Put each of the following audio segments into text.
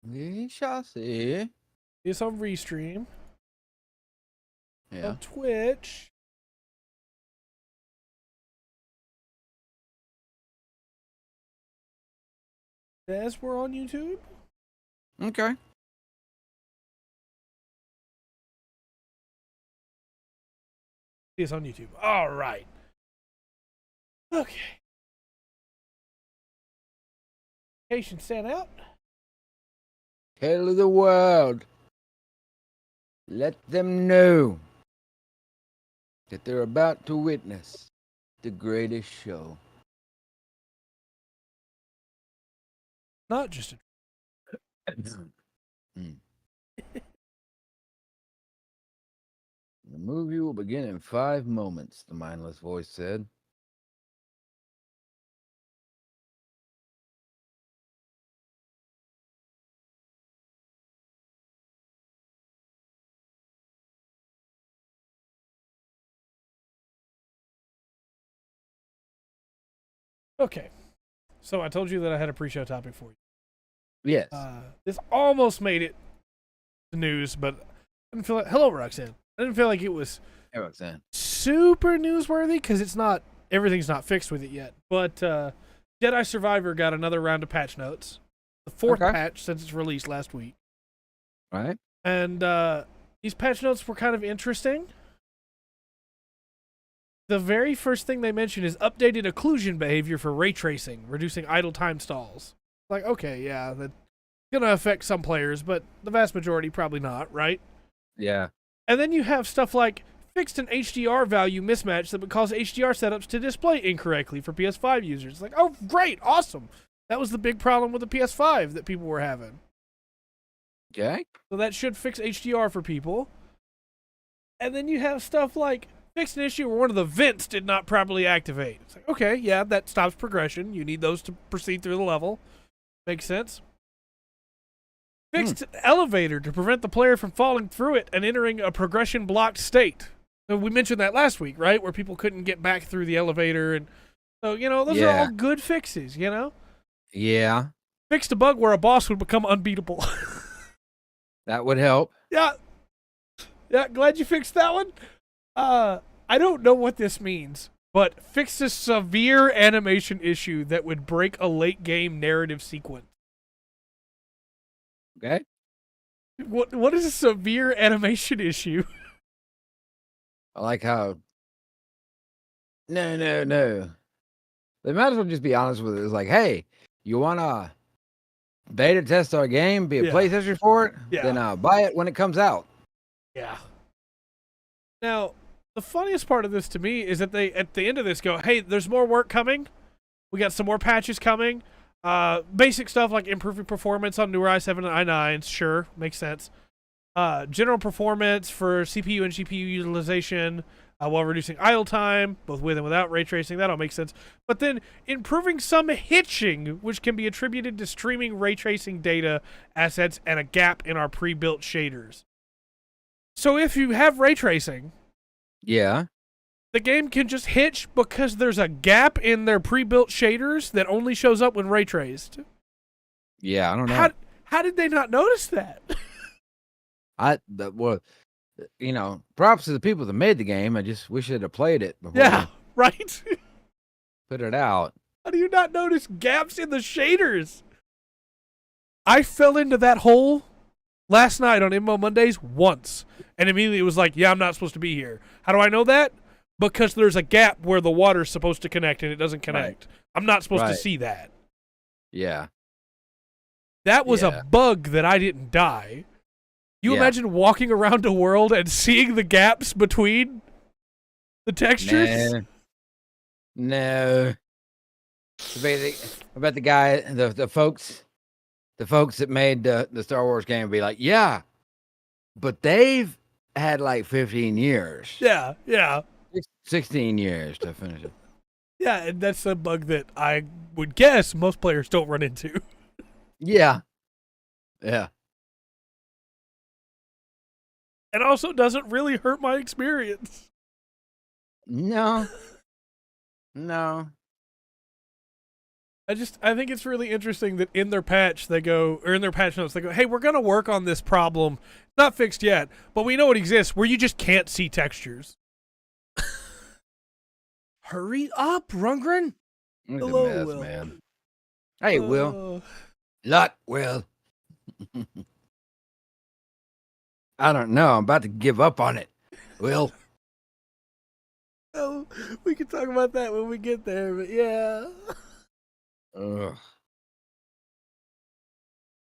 We shall see. It's on Restream. Yeah. On Twitch. Yes, we're on YouTube. Okay. It's on YouTube. All right. Okay. Patient sent out. Tell the world. Let them know that they're about to witness the greatest show. Not just a. The movie will begin in 5 moments, the mindless voice said. Okay. So I told you that I had a pre-show topic for you. Yes. This almost made it the news, but I didn't feel like. Hello, Roxanne. I didn't feel like it was super newsworthy because it's not. Everything's not fixed with it yet. But Jedi Survivor got another round of patch notes. The 4th patch since it's released last week. Right. And these patch notes were kind of interesting. The very first thing they mentioned is updated occlusion behavior for ray tracing, reducing idle time stalls. Like, okay, yeah, that's going to affect some players, but the vast majority probably not, right? Yeah. And then you have stuff like fixed an HDR value mismatch that would cause HDR setups to display incorrectly for PS5 users. Like, oh, great, awesome. That was the big problem with the PS5 that people were having. Okay. So that should fix HDR for people. And then you have stuff like fixed an issue where one of the vents did not properly activate. It's like, okay, yeah, that stops progression. You need those to proceed through the level. Makes sense. Fixed elevator to prevent the player from falling through it and entering a progression blocked state. So we mentioned that last week, right? Where people couldn't get back through the elevator. And so, those are all good fixes, Yeah. Fixed a bug where a boss would become unbeatable. That would help. Yeah. Yeah, glad you fixed that one. I don't know what this means, but fixed a severe animation issue that would break a late game narrative sequence. Okay. What is a severe animation issue? I like how. No. They might as well just be honest with it. It's like, hey, you want to beta test our game, be a playtester for it? Yeah. Then buy it when it comes out. Yeah. Now, the funniest part of this to me is that they, at the end of this, go, hey, there's more work coming. We got some more patches coming. Basic stuff like improving performance on newer i7 and i9s. Sure, makes sense. General performance for CPU and GPU utilization while reducing idle time, both with and without ray tracing. That all makes sense. But then improving some hitching, which can be attributed to streaming ray tracing data assets and a gap in our pre-built shaders. So if you have ray tracing, yeah, the game can just hitch because there's a gap in their pre-built shaders that only shows up when ray traced. Yeah, I don't know. How did they not notice that? Props to the people that made the game. I just wish they'd have played it before. Yeah, right? Put it out. How do you not notice gaps in the shaders? I fell into that hole last night on MMO Mondays once, and immediately it was like, yeah, I'm not supposed to be here. How do I know that? Because there's a gap where the water's supposed to connect and it doesn't connect. Right. I'm not supposed to see that. Yeah. That was a bug that I didn't die. You imagine walking around a world and seeing the gaps between the textures? No. I bet the guy, the folks that made the Star Wars game be like, yeah, but they've had like 15 years. Yeah. 16 years to finish it. Yeah, and that's a bug that I would guess most players don't run into. Yeah. And also doesn't really hurt my experience. No. I think it's really interesting that in their patch they go, or in their patch notes they go, hey, we're gonna work on this problem. Not fixed yet, but we know it exists where you just can't see textures. Hurry up, Rundgren. It's a Hello, mess, Will. man. Hey, Will. Will. I don't know. I'm about to give up on it. Will. Oh, we can talk about that when we get there, but yeah. Ugh.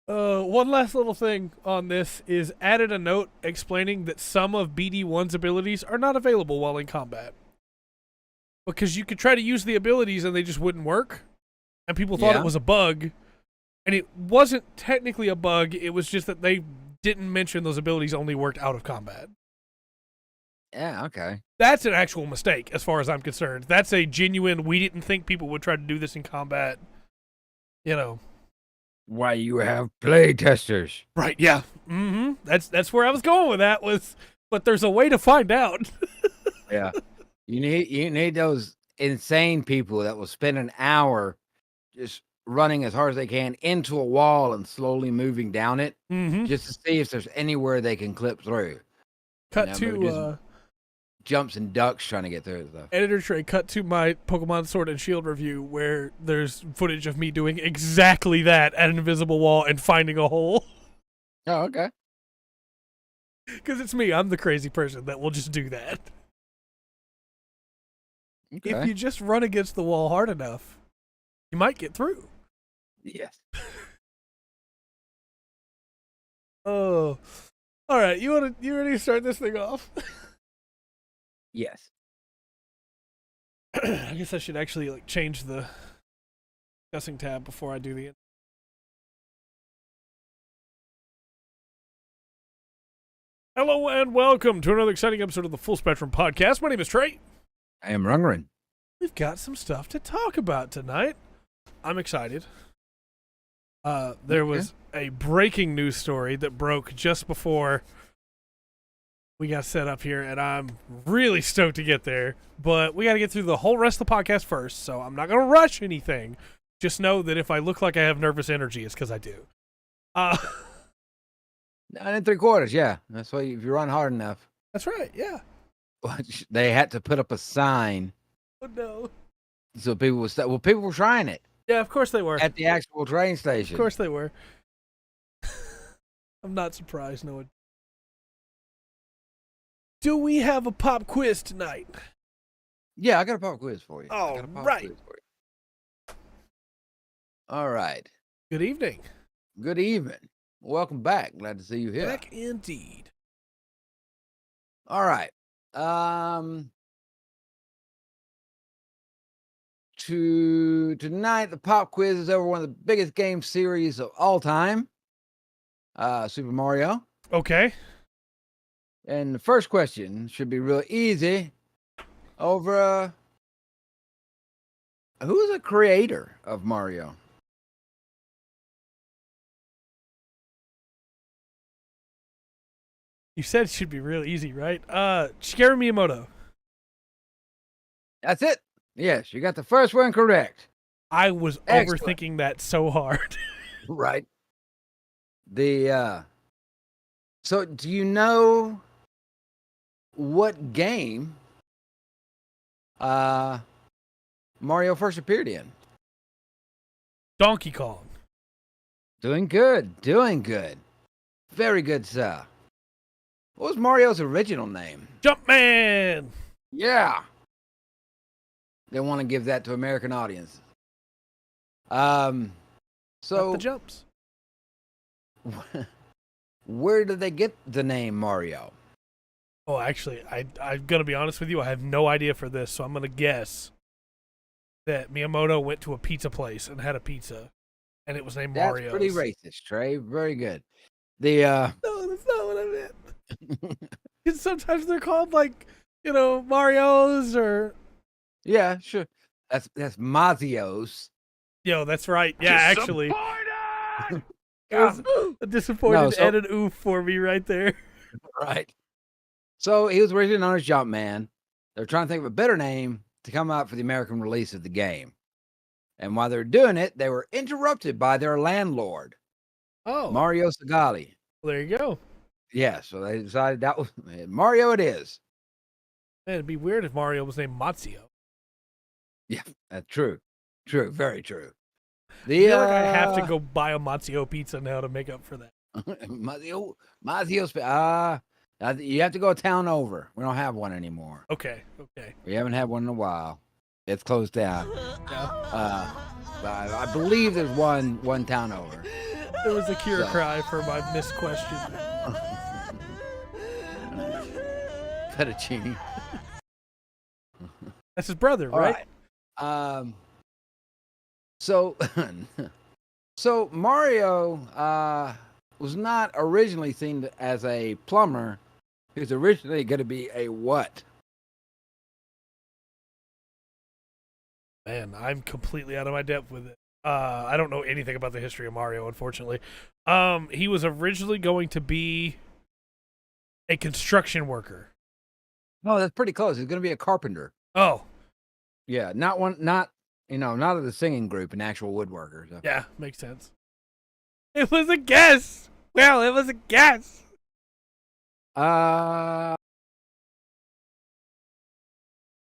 One last little thing on this is added a note explaining that some of BD1's abilities are not available while in combat. Because you could try to use the abilities and they just wouldn't work. And people thought it was a bug. And it wasn't technically a bug, it was just that they didn't mention those abilities only worked out of combat. Yeah, okay. That's an actual mistake, as far as I'm concerned. That's a genuine, we didn't think people would try to do this in combat. You know. Why you have play testers. Right, yeah. Mm-hmm. That's where I was going with that but there's a way to find out. Yeah. You need those insane people that will spend an hour just running as hard as they can into a wall and slowly moving down it just to see if there's anywhere they can clip through. Cut to jumps and ducks trying to get through stuff. Editor tray, cut to my Pokemon Sword and Shield review where there's footage of me doing exactly that at an invisible wall and finding a hole. Oh, okay. Because it's me. I'm the crazy person that will just do that. Okay. If you just run against the wall hard enough, you might get through. Yes. Oh. All right. You ready to start this thing off? Yes. I guess I should actually change the discussing tab before I do the. Hello and welcome to another exciting episode of the Full Spectrum Podcast. My name is Trey. I am Rundgren. We've got some stuff to talk about tonight. I'm excited. There was a breaking news story that broke just before we got set up here, and I'm really stoked to get there. But we got to get through the whole rest of the podcast first, so I'm not going to rush anything. Just know that if I look like I have nervous energy, it's because I do. 9 3/4, yeah. That's why if you run hard enough. That's right, yeah. They had to put up a sign. Oh, no. So people would say, well, people were trying it. Yeah, of course they were. At the actual train station. Of course they were. I'm not surprised, no one. Do we have a pop quiz tonight? Yeah, I got a pop quiz for you. All right. All right. Good evening. Good evening. Welcome back. Glad to see you here. Back indeed. All right. Tonight, the pop quiz is over one of the biggest game series of all time. Super Mario. Okay. And the first question should be real easy. Over who's the creator of Mario? You said it should be real easy, right? Shigeru Miyamoto. That's it. Yes, you got the first one correct. I was overthinking that so hard. Right. So do you know what game Mario first appeared in? Donkey Kong. Doing good. Very good, sir. What was Mario's original name? Jumpman! Yeah. They want to give that to American audiences. So Got the jumps. Where did they get the name Mario? Oh, actually, I'm going to be honest with you. I have no idea for this, so I'm going to guess that Miyamoto went to a pizza place and had a pizza, and it was named Mario. That's pretty racist, Trey. Very good. No, that's not what I meant. Because sometimes they're called, Marios or... Yeah, sure. That's Mazios. Yo, that's right. Yeah, actually. It was a disappointed and an oof for me right there. Right. So he was originally known as Jumpman. They're trying to think of a better name to come out for the American release of the game. And while they're doing it, they were interrupted by their landlord, Oh, Mario Segali. there you go. Yeah, so they decided that was Mario. It is. Man, it'd be weird if Mario was named Mazio. Yeah, that's true. True, very true. I feel like I have to go buy a Mazio pizza now to make up for that. Mazio's. You have to go a town over. We don't have one anymore. Okay. We haven't had one in a while. It's closed down. I believe there's one town over. There was a cure cry for my missed question. Fettuccine. That's his brother, right? All right. So Mario was not originally seen as a plumber. He was originally going to be a what? Man, I'm completely out of my depth with it. I don't know anything about the history of Mario, unfortunately. He was originally going to be a construction worker. Oh, that's pretty close. He's going to be a carpenter. Oh, yeah, not of the singing group, an actual woodworker. So. Yeah, makes sense. It was a guess. Well, it was a guess.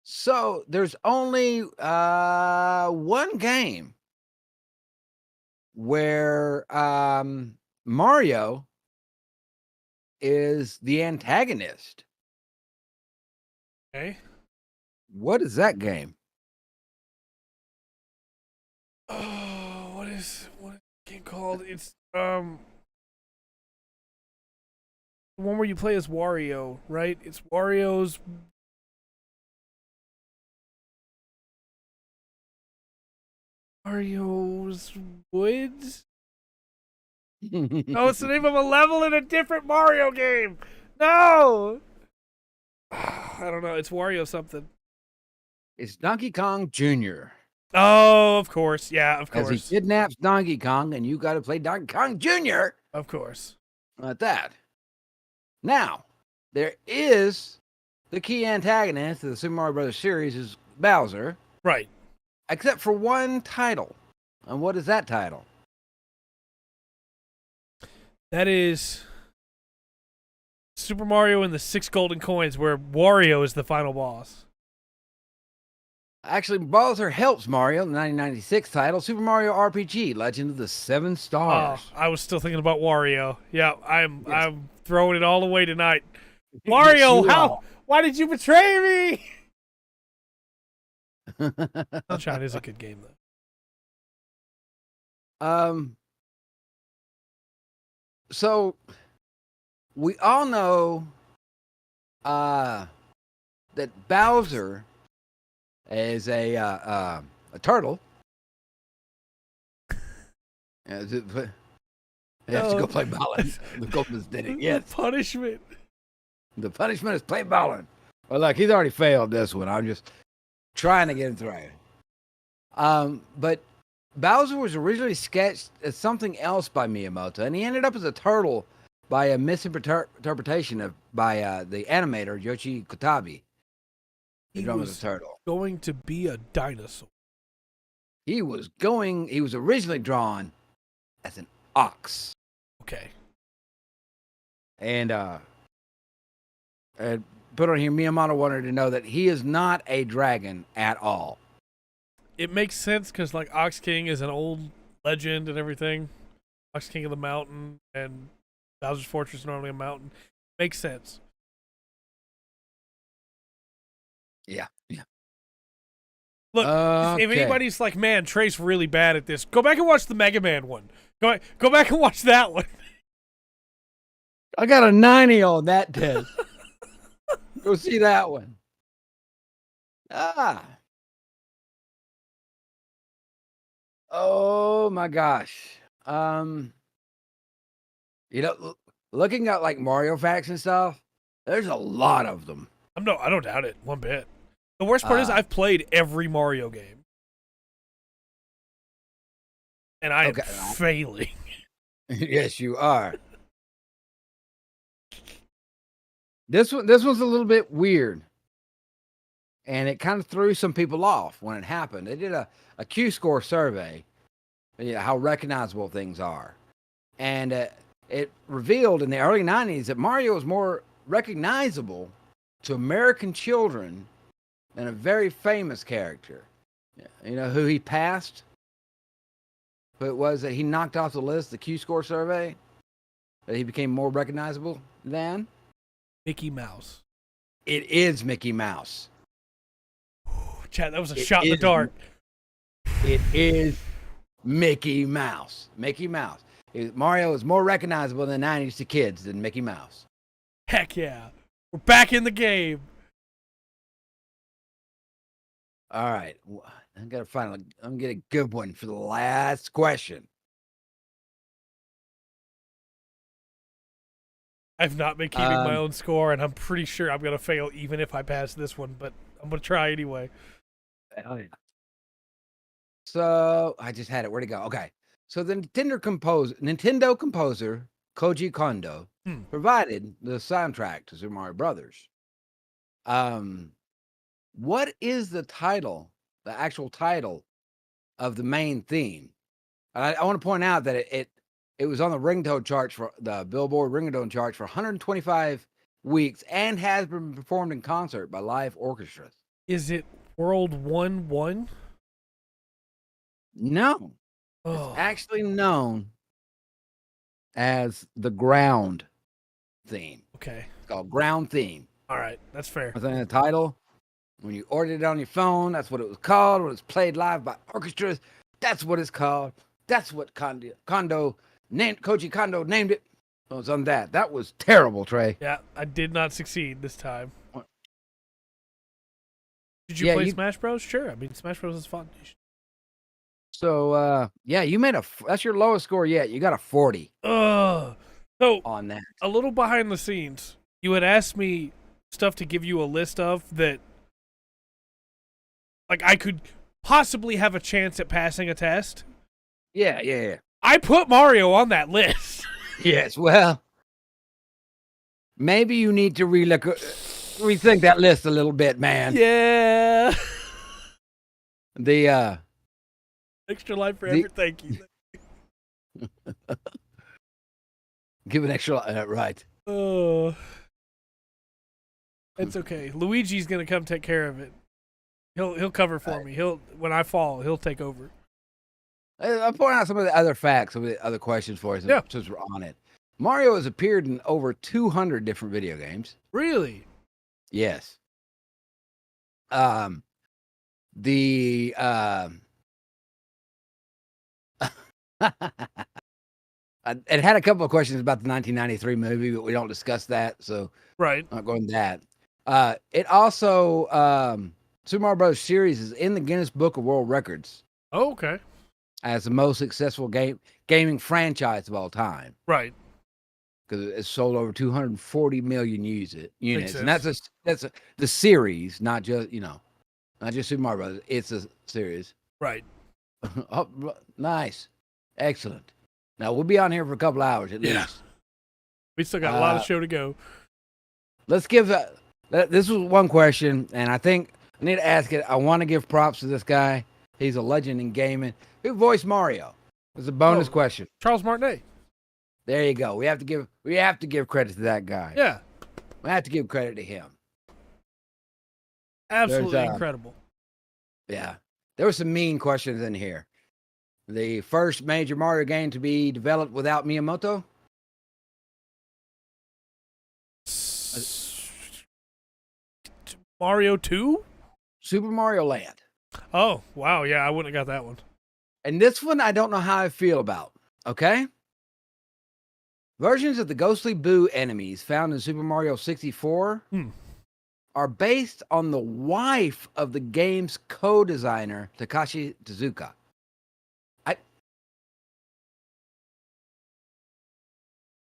So there's only one game where Mario is the antagonist. Okay. What is that game? Oh, what is the game called? It's the one where you play as Wario, right? It's Wario's Woods. No, it's the name of a level in a different Mario game. No. I don't know. It's Wario something. It's Donkey Kong Jr. Oh, of course. Yeah, of course. As he kidnaps Donkey Kong, and you got to play Donkey Kong Jr. Of course. Like that. Now, there is the key antagonist of the Super Mario Brothers series is Bowser. Right. Except for one title. And what is that title? That is Super Mario and the 6 Golden Coins, where Wario is the final boss. Actually, Bowser helps Mario in the 1996 title, Super Mario RPG, Legend of the 7 Stars. Oh, I was still thinking about Wario. Yeah, I'm throwing it all away tonight. Wario, yes, why did you betray me? Sunshine is a good game, though. So we all know that Bowser is a turtle. Yeah, he has to go play bowling. The Goldman's did it. Yes. Punishment. The punishment is play bowling. Well, look, he's already failed this one. I'm just trying to get him through. But Bowser was originally sketched as something else by Miyamoto, and he ended up as a turtle by a misinterpretation by the animator Yoshi Kotabe. He was a turtle. Going to be a dinosaur. He was originally drawn as an ox. Okay. And put on here, Miyamoto wanted to know that he is not a dragon at all. It makes sense because, like, Ox King is an old legend and everything. Ox King of the Mountain and Bowser's Fortress is normally a mountain. Makes sense. Yeah. Look, if anybody's like, man, Trey's really bad at this, go back and watch the Mega Man one. Go back and watch that one. I got a 90 on that test. Go see that one. Oh my gosh. Looking at like Mario facts and stuff, there's a lot of them. I don't doubt it one bit. The worst part is I've played every Mario game. And I am failing. Yes, you are. This one's a little bit weird. and it kind of threw some people off when it happened. They did a Q-score survey, how recognizable things are. And it revealed in the early 90s that Mario was more recognizable to American children than a very famous character. You know who he passed? Who it was that he knocked off the list, the Q-score survey? That he became more recognizable than? Mickey Mouse. It is Mickey Mouse. Chad, that was a shot in the dark. It is Mickey Mouse. Mickey Mouse. Mario is more recognizable in the 90s to kids than Mickey Mouse. Heck yeah. We're back in the game. All right. I'm going to get a good one for the last question. I've not been keeping my own score, and I'm pretty sure I'm going to fail even if I pass this one, but I'm going to try anyway. Hell yeah. So, I just had it. Where'd it go? Okay. So, the Nintendo composer, Koji Kondo, provided the soundtrack to Super Mario Brothers. What is the actual title of the main theme? I want to point out that it was on the ringtone charts for the Billboard ringtone charts for 125 weeks and has been performed in concert by live orchestras. Is it World 1-1? No. Oh. It's actually known as the Ground theme. Okay. It's called Ground Theme. All right. That's fair. I think the title, when you ordered it on your phone, that's what it was called. When it's played live by orchestras, that's what it's called. That's what Koji Kondo named it. So it was on that. That was terrible, Trey. Yeah, I did not succeed this time. Did you play Smash Bros? Sure. I mean, Smash Bros is fun. So, you made that's your lowest score yet. You got a 40. So, on that. A little behind the scenes. You had asked me stuff to give you a list of that, like, I could possibly have a chance at passing a test. Yeah. I put Mario on that list. Yes, well, maybe you need to rethink that list a little bit, man. Yeah. The extra life for effort. Thank you. Give an extra right. Oh, it's okay. Luigi's gonna come take care of it. He'll cover for me. When I fall, he'll take over. I'll point out some of the other facts, some of the other questions for us since we're on it. Mario has appeared in over 200 different video games. Really? Yes. It had a couple of questions about the 1993 movie, but we don't discuss that, so right. I'm not going to that. It also Super Mario Bros. Series is in the Guinness Book of World Records. Oh, okay. As the most successful gaming franchise of all time. Right. Because it's sold over 240 million units. And that's the series, not just Super Mario Bros. It's a series. Right. Oh, nice. Excellent. Now, we'll be on here for a couple hours at least. We still got a lot of show to go. Let's give this was one question, and I think I need to ask it. I want to give props to this guy. He's a legend in gaming. Who voiced Mario? It's a bonus question. Charles Martinet. There you go. We have to give credit to that guy. Yeah. We have to give credit to him. Absolutely incredible. Yeah. There were some mean questions in here. The first major Mario game to be developed without Miyamoto? Mario 2? Super Mario Land. Oh, wow. Yeah, I wouldn't have got that one. And this one, I don't know how I feel about. Okay? Versions of the Ghostly Boo enemies found in Super Mario 64 are based on the wife of the game's co-designer, Takashi Tezuka.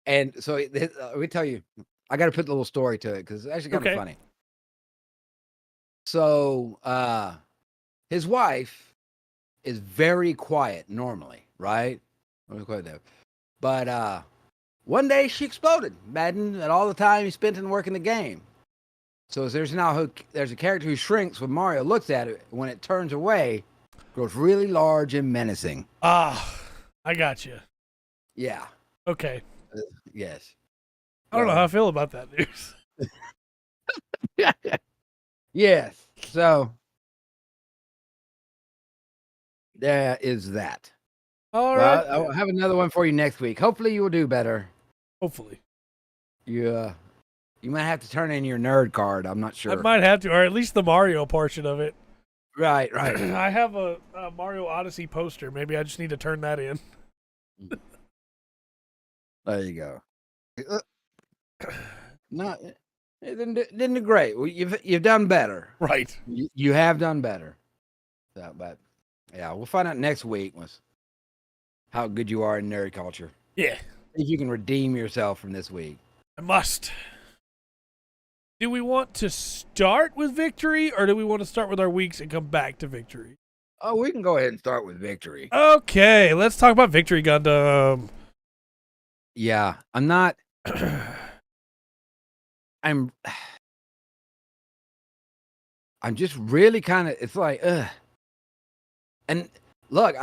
And so let me tell you, I got to put a little story to it because it's actually kind of funny. So his wife is very quiet normally, right? But one day she exploded, mad at all the time he spent in working the game. So there's a character who shrinks when Mario looks at it. When it turns away, grows really large and menacing. Ah, I got you. Yeah. Okay. Yes. I don't know how I feel about that news. Yes. So there is that. All Well, right. I'll have another one for you next week. Hopefully, you will do better. Hopefully. You might have to turn in your nerd card. I'm not I sure. might have to, or at least the Mario portion of it. Right. I have a Mario Odyssey poster. Maybe I just need to turn that in. There you go. No, it didn't do great. Well, you've done better. Right. You have done better. So, but yeah, we'll find out next week how good you are in nerd culture. Yeah. If you can redeem yourself from this week. I must. Do we want to start with victory, or do we want to start with our weeks and come back to victory? Oh, we can go ahead and start with victory. Okay, let's talk about Victory Gundam. Yeah, I'm not. I'm just really kind of. It's like, and look,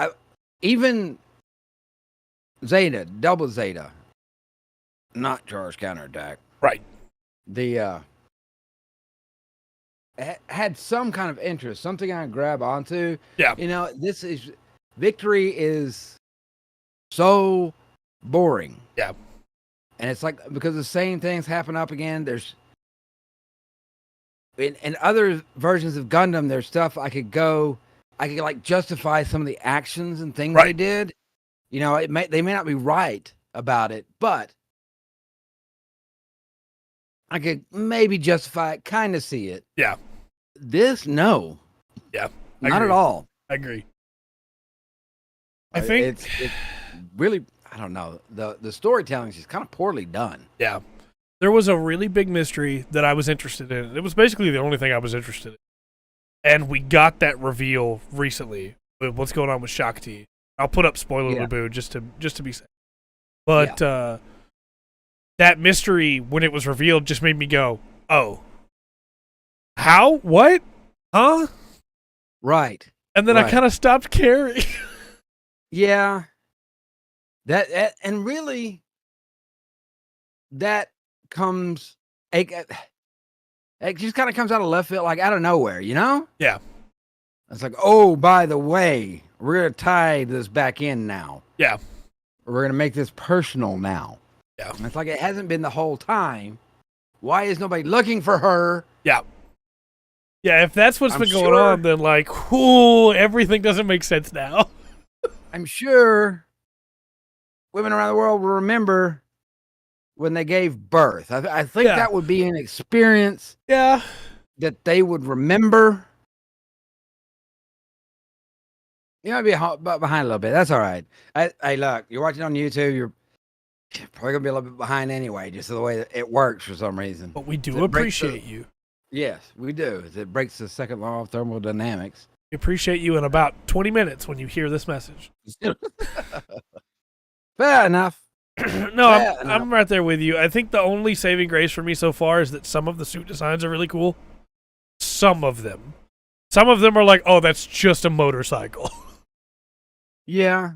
even Zeta, double Zeta, not charge counterattack. Right. The had some kind of interest, something I could grab onto. Yeah. Victory is so boring. Yeah. And it's like, because the same things happen up again. There's in other versions of Gundam, there's stuff I could like justify some of the actions and things they did. They may not be right about it, but I could maybe justify it, kind of see it. Yeah. This, no. Yeah. Not at all. I agree. I think it's really, I don't know. The storytelling is just kind of poorly done. Yeah. There was a really big mystery that I was interested in. It was basically the only thing I was interested in. And we got that reveal recently with what's going on with Shakti. I'll put up spoiler Laboo just to be safe. But that mystery, when it was revealed, just made me go, oh. How? What? Huh? Right. And then I kind of stopped caring. Yeah. That and really, that comes, it just kind of comes out of left field, like out of nowhere, Yeah. It's like, oh, by the way, we're going to tie this back in now. Yeah. We're going to make this personal now. Yeah. And it's like, it hasn't been the whole time. Why is nobody looking for her? Yeah. Yeah, if that's what's been going on, then everything doesn't make sense now. I'm sure women around the world will remember when they gave birth. I think that would be an experience that they would remember. You might be behind a little bit. That's all right. Hey, look, you're watching on YouTube. You're probably going to be a little bit behind anyway, just the way that it works for some reason. But we do appreciate you. Yes, we do. It breaks the second law of thermodynamics. We appreciate you in about 20 minutes when you hear this message. Fair enough. I'm right there with you. I think the only saving grace for me so far is that some of the suit designs are really cool. Some of them. Some of them are like, oh, that's just a motorcycle. Yeah.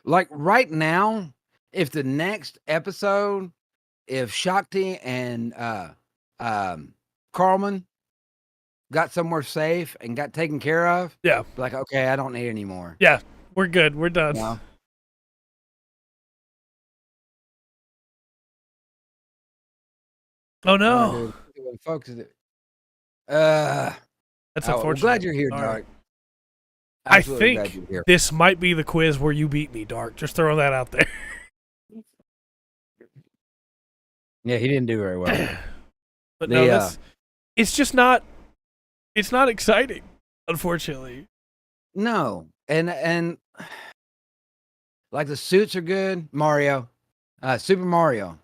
Like right now, if the next episode, if Shakti and Carlman got somewhere safe and got taken care of, like, okay, I don't need any more. Yeah, we're good. We're done. No. Oh no! Folks, that's unfortunate. I'm glad you're here, Dark. I think this might be the quiz where you beat me, Dark. Just throwing that out there. Yeah, he didn't do very well. But no, it's just not. It's not exciting, unfortunately. No, and like the suits are good. Mario, Super Mario,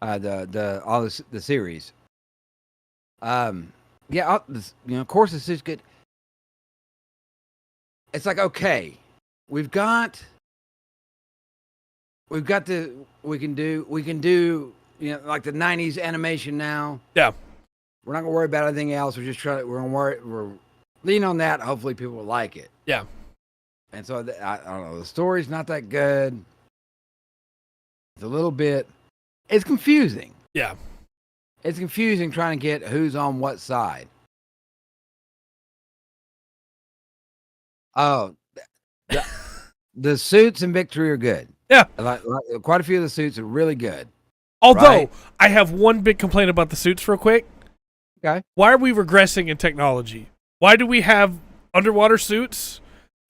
the series. Of course the suit's good. It's like, okay, we can do like the 90s animation now. Yeah. We're not gonna worry about anything else. We're just trying. We're leaning on that. Hopefully, people will like it. Yeah. And so I don't know. The story's not that good. It's a little bit. It's confusing. Yeah. It's confusing trying to get who's on what side. Oh, the suits in Victory are good. Yeah. Like, quite a few of the suits are really good. Although, right? I have one big complaint about the suits real quick. Okay. Why are we regressing in technology? Why do we have underwater suits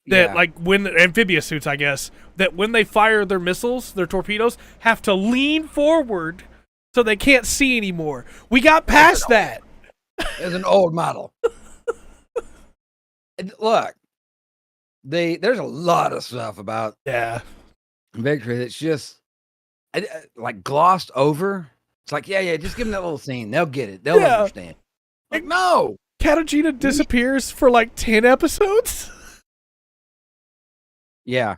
that, like, when amphibious suits, I guess, that when they fire their missiles, their torpedoes, have to lean forward so they can't see anymore? We got past that. It's an old model. Look, there's a lot of stuff about Victory that's just like glossed over. It's like, yeah, just give them that little scene. They'll get it. They'll understand. Like, no. Katajina disappears for like 10 episodes. Yeah.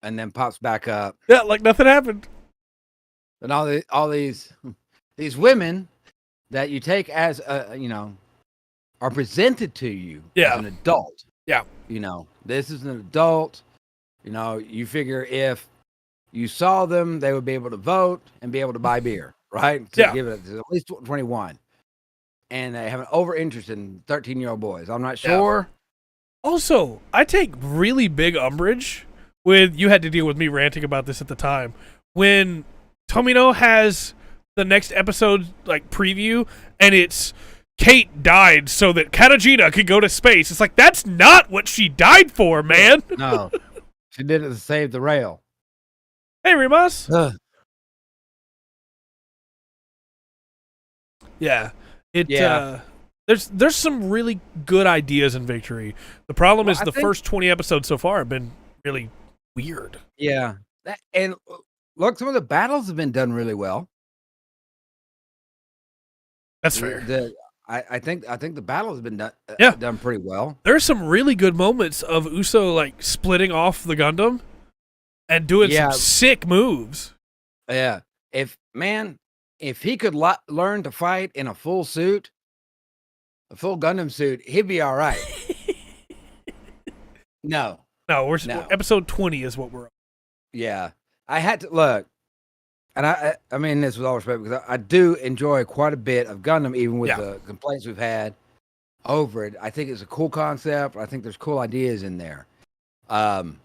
And then pops back up. Yeah, like nothing happened. And all these women that you take as are presented to you as an adult. Yeah. This is an adult. You figure if you saw them, they would be able to vote and be able to buy beer, right? To give it at least 21. And they have an over interest in 13-year-old boys. I'm not sure. Also, I take really big umbrage with, you had to deal with me ranting about this at the time, when Tomino has the next episode like preview and it's Kate died so that Katajina could go to space. It's like, that's not what she died for, man. No. She did it to save the rail. Hey, Rimas. Yeah. There's some really good ideas in Victory. The problem is the first 20 episodes so far have been really weird. Yeah. And look, some of the battles have been done really well. That's fair. I think the battle has been done pretty well. There's some really good moments of Uso like splitting off the Gundam and doing some sick moves. Yeah. If he could learn to fight in a full suit, a full Gundam suit, he'd be all right. No, we're episode 20 is what we're on. Yeah. I had to look. And I mean this with all respect, because I do enjoy quite a bit of Gundam, even with the complaints we've had over it. I think it's a cool concept. I think there's cool ideas in there. And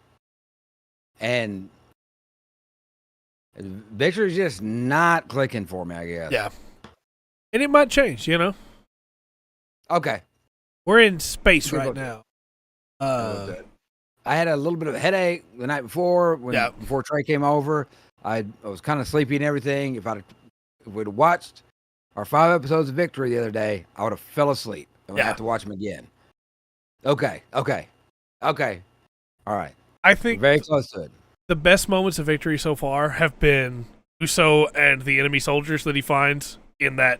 Victory's just not clicking for me, I guess. Yeah. And it might change, Okay. We're in space right now. I had a little bit of a headache the night before before Trey came over. I was kind of sleepy and everything. If we'd watched our 5 episodes of Victory the other day, I would have fell asleep and would have to watch them again. Okay. All right. I think we're very close to it. The best moments of Victory so far have been Uso and the enemy soldiers that he finds in that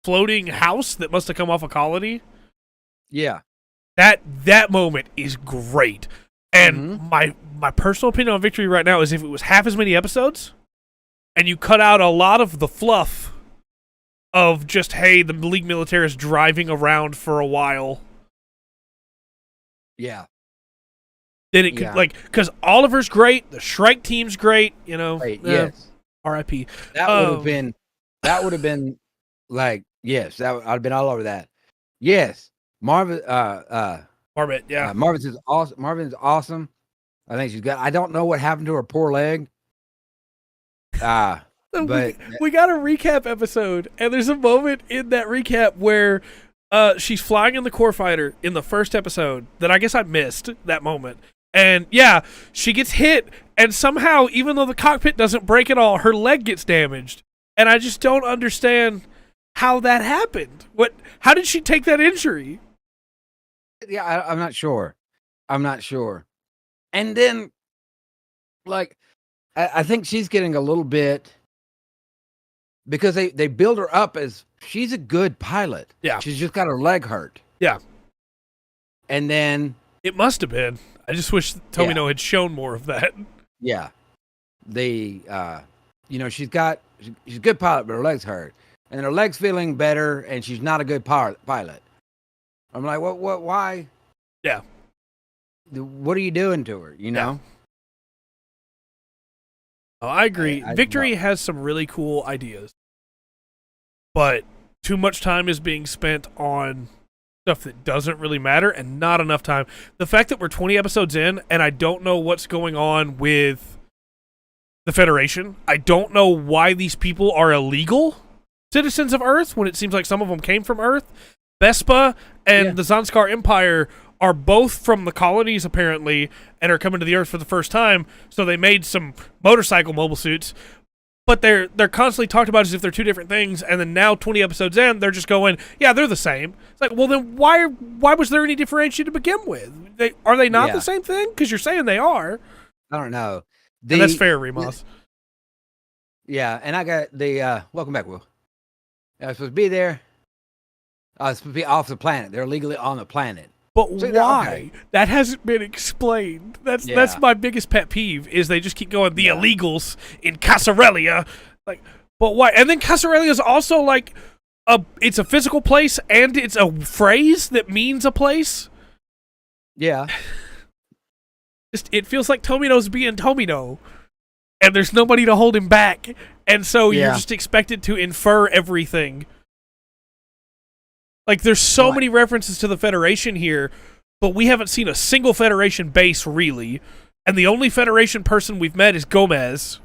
floating house that must have come off a colony. Yeah. That moment is great. And my personal opinion on Victory right now is if it was half as many episodes and you cut out a lot of the fluff of just, hey, the League military is driving around for a while. Yeah. Then it could, because Oliver's great, the Shrike team's great, yes. R.I.P. That would have been like, yes, I'd have been all over that. Yes. Marvin, yeah. Marvin's awesome. Marvin's awesome. I think she's got. I don't know what happened to her poor leg. But we got a recap episode, and there's a moment in that recap where she's flying in the core fighter in the first episode that I guess I missed that moment. And she gets hit, and somehow, even though the cockpit doesn't break at all, her leg gets damaged. And I just don't understand how that happened. How did she take that injury? Yeah, I'm not sure. And then, I think she's getting a little bit, because they build her up as she's a good pilot. Yeah. She's just got her leg hurt. Yeah. And then... It must have been. I just wish Tomino had shown more of that. Yeah. She's a good pilot, but her leg's hurt. and her leg's feeling better, and she's not a good pilot. I'm like, what, why? Yeah. What are you doing to her, you know? Oh, I agree. Victory has some really cool ideas, but too much time is being spent on stuff that doesn't really matter and not enough time. The fact that we're 20 episodes in and I don't know what's going on with the Federation. I don't know why these people are illegal citizens of Earth when it seems like some of them came from Earth. Vespa and the Zanskar Empire are both from the colonies, apparently, and are coming to the Earth for the first time, so they made some motorcycle mobile suits, but they're constantly talked about as if they're two different things, and then now, 20 episodes in, they're just going, yeah, they're the same. It's like, well, then why was there any differentiation to begin with? Are they not the same thing? Because you're saying they are. I don't know. And that's fair, Remus. Yeah, and I got the, welcome back, Will. I was supposed to be there. I was supposed to be off the planet. They're legally on the planet. But why? That hasn't been explained. That's my biggest pet peeve, is they just keep going, the illegals in Casarelia. Like, but why? And then Casarelia is also like, it's a physical place and it's a phrase that means a place. Yeah. It feels like Tomino's being Tomino, and there's nobody to hold him back, and so you're just expected to infer everything. Like, there's so many references to the Federation here, but we haven't seen a single Federation base, really. And the only Federation person we've met is Gomez.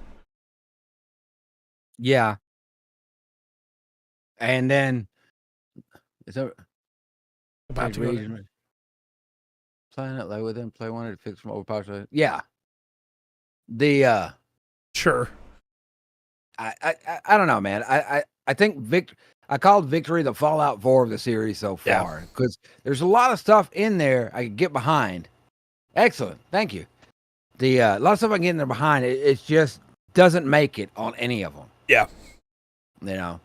Yeah. And then... Is that... About to go Planet, lay with him, play one to fix from overpopulation. Yeah. The... Sure. I don't know, man. I think I called Victory the Fallout 4 of the series so far, because there's a lot of stuff in there I can get behind. Excellent, thank you. The a lot of stuff I can get in there behind. It just doesn't make it on any of them. Yeah, you know.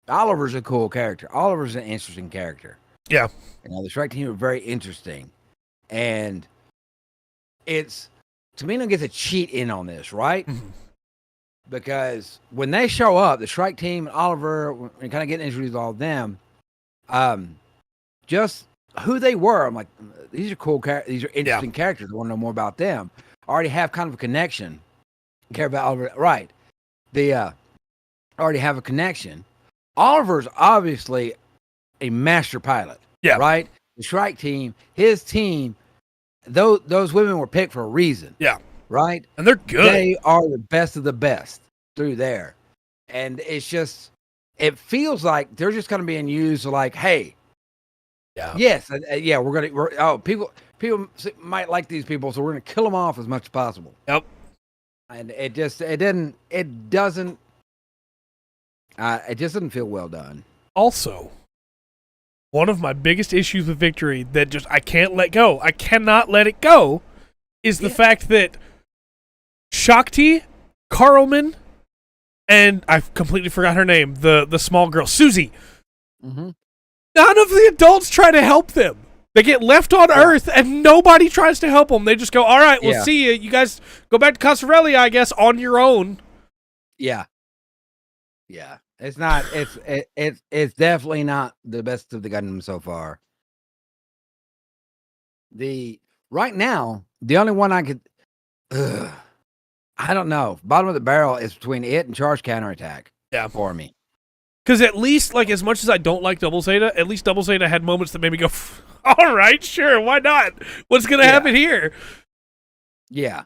Oliver's a cool character. Oliver's an interesting character. Yeah, you know, the strike team are very interesting, and it's Tamino gets a cheat in on this, right? Mm-hmm. Because when they show up, the strike team, Oliver, and kind of getting introduced to all of them, just who they were. I'm like, these are cool characters. These are interesting characters. I want to know more about them. I already have kind of a connection. Care about Oliver, right? Already have a connection. Oliver's obviously a master pilot. Yeah. Right? The strike team, his team, those women were picked for a reason. Yeah. Right? And they're good. They are the best of the best through there. And it's just, it feels like they're just kind of being used like, hey, people might like these people, so we're going to kill them off as much as possible. Yep. And it just doesn't feel well done. Also, one of my biggest issues with Victory that just I can't let go, I cannot let it go, is the fact that Shakti, Carlman, and I've completely forgot her name, the small girl, Susie. Mm-hmm. None of the adults try to help them. They get left on Earth, and nobody tries to help them. They just go, all right, we'll see you. You guys go back to Casarelia, I guess, on your own. Yeah. Yeah. It's not, it's definitely not the best of the Gundam so far. Right now, the only one I could, I don't know. Bottom of the barrel is between it and Charge Counterattack. Yeah. For me. Because at least, like, as much as I don't like Double Zeta, at least Double Zeta had moments that made me go, all right, sure, why not? What's going to happen here? Yeah.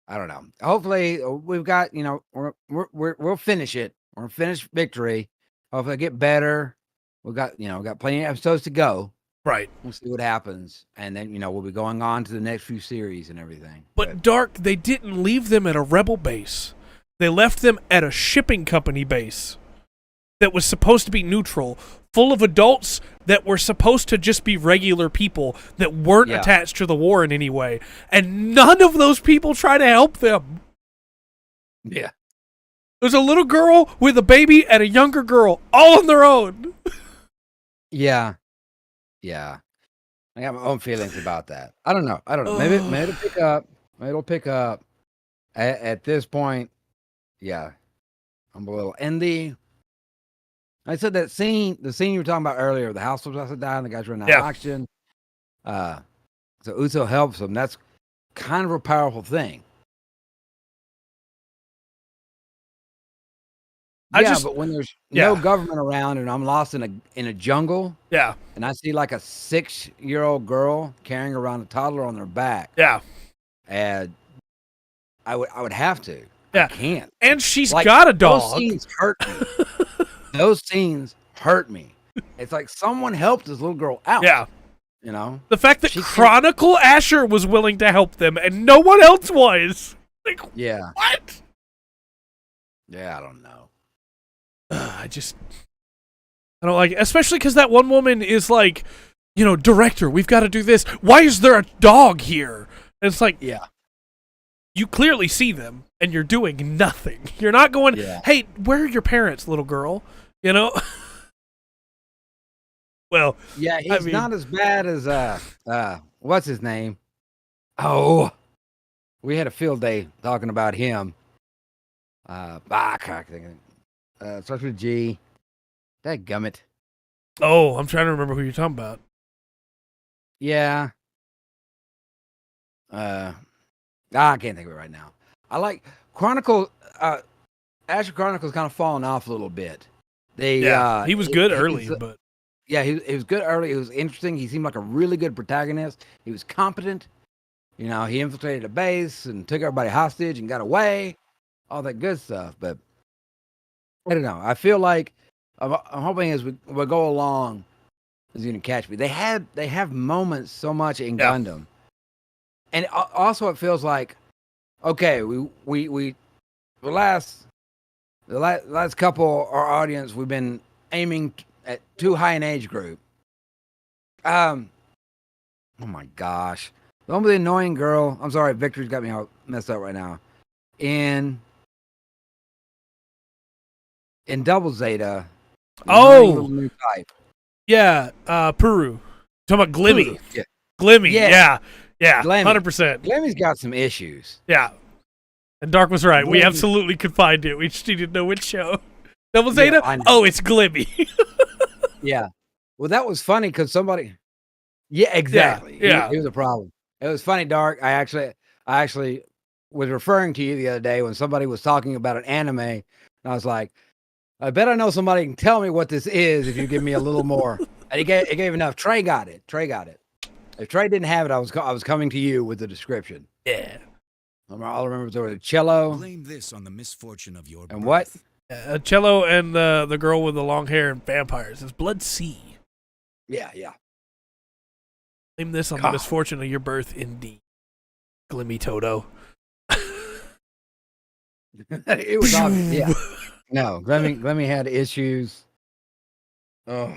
I don't know. Hopefully, we've got, you know, we'll finish it. We're going to finish Victory. Hopefully, get better. We've got plenty of episodes to go. Right. We'll see what happens. And then, you know, we'll be going on to the next few series and everything. But Dark, they didn't leave them at a rebel base. They left them at a shipping company base that was supposed to be neutral, full of adults that were supposed to just be regular people that weren't attached to the war in any way. And none of those people try to help them. Yeah. There's a little girl with a baby and a younger girl, all on their own. Yeah. Yeah. I got my own feelings about that. I don't know. Maybe it'll pick up. Maybe it'll pick up. At this point, yeah. I'm a little... And I said the scene you were talking about earlier, the house was upside down, the guys running out Yeah. of oxygen. So Uso helps them. That's kind of a powerful thing. But when there's no government around and I'm lost in a jungle, and I see like a 6-year-old girl carrying around a toddler on their back, and I would have to. I can't. And she's got a dog. Those scenes hurt me. Those scenes hurt me. It's like someone helped this little girl out. Yeah. You know? The fact that Chronicle Asher was willing to help them and no one else was. Like, yeah. What? Yeah, I don't know. I don't like it. Especially because that one woman is like, director, we've got to do this. Why is there a dog here? And it's like, you clearly see them and you're doing nothing. You're not going, hey, where are your parents, little girl? Well, yeah, he's not as bad as what's his name? Oh, we had a field day talking about him. I can't think of it. Starts with G. Dadgummit. Oh, I'm trying to remember who you're talking about. Yeah. I can't think of it right now. I like Chronicle. Asher Chronicle's kind of fallen off a little bit. He was good early, but yeah, he was good early. It was interesting. He seemed like a really good protagonist. He was competent. He infiltrated a base and took everybody hostage and got away. All that good stuff. But I don't know. I feel like I'm hoping as we go along, he's going to catch me. They have moments so much in Gundam, and also it feels like, okay, we the last couple our audience we've been aiming at too high an age group. Oh my gosh, the one with the annoying girl. I'm sorry, Victor's got me all messed up right now. In Double Zeta. New type. Yeah, Peru. Talking about Glimmy. Yeah. Glimmy. Yeah. 100%. Glimmy's got some issues. Yeah. And Dark was right. We absolutely could find it. We just needed to know which show. Double Zeta? Oh, it's Glimmy. Yeah. Well, that was funny because somebody. Yeah, exactly. Yeah. He was a problem. It was funny, Dark. I actually was referring to you the other day when somebody was talking about an anime, and I was like, I bet I know somebody can tell me what this is if you give me a little more. And he gave enough. Trey got it. If Trey didn't have it, I was coming to you with the description. Yeah. I'll remember there was a cello. Blame this on the misfortune of your and birth. what? Cello and the girl with the long hair and vampires. It's Blood Sea. Yeah. Blame this on the misfortune of your birth, indeed. Glimmy Toto. It was obvious. Yeah. No, Glemmy had issues. Oh.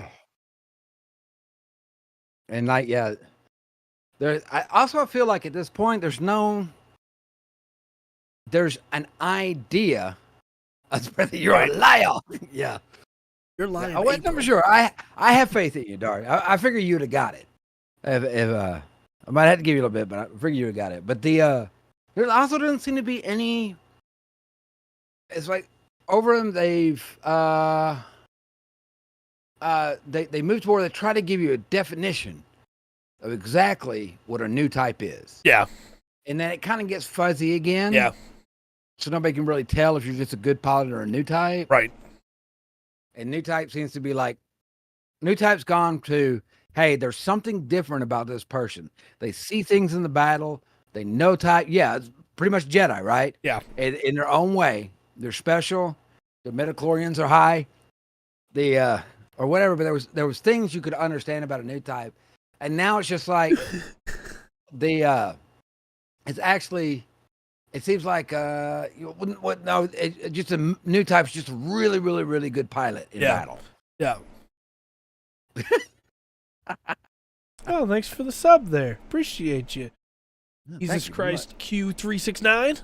And I also feel like at this point there's an idea of whether you're a liar. Yeah. You're lying. I wasn't never sure. I have faith in you, Dark. I figure you'd have got it. If I might have to give you a little bit, but I figure you'd have got it. But there also doesn't seem to be any. It's like over them they've they moved to where they try to give you a definition of exactly what a new type is. Yeah. And then it kind of gets fuzzy again. Yeah. So nobody can really tell if you're just a good pilot or a new type. Right. And new type seems to be like, new type's gone to, hey, there's something different about this person. They see things in the battle. They know type. Yeah, it's pretty much Jedi, right? Yeah. In their own way. They're special. The midichlorians are high. Or whatever, but there was things you could understand about a new type. And now it's just like it's actually, it seems like just a new type's just a really, really, really good pilot in battle. Yeah. Oh, thanks for the sub there. Appreciate you. Jesus Christ, Q369.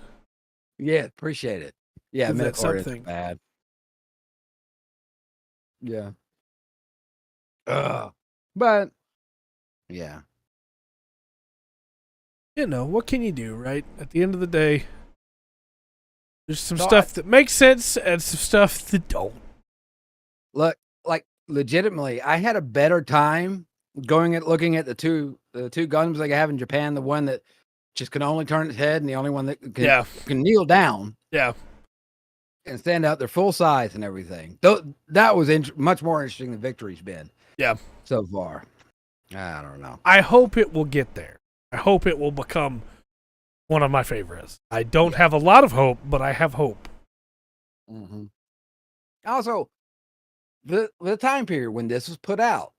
Yeah, appreciate it. Yeah, midichlorians bad. Yeah. But yeah. What can you do, right? At the end of the day, there's some stuff that makes sense and some stuff that don't. Look, legitimately, I had a better time looking at the two guns they have in Japan. The one that just can only turn its head, and the only one that can kneel down. Yeah. And stand out. They're full size and everything. That was much more interesting than Victory's been. Yeah. So far, I don't know. I hope it will get there. I hope it will become one of my favorites. I don't have a lot of hope, but I have hope. Mm-hmm. Also, the time period when this was put out,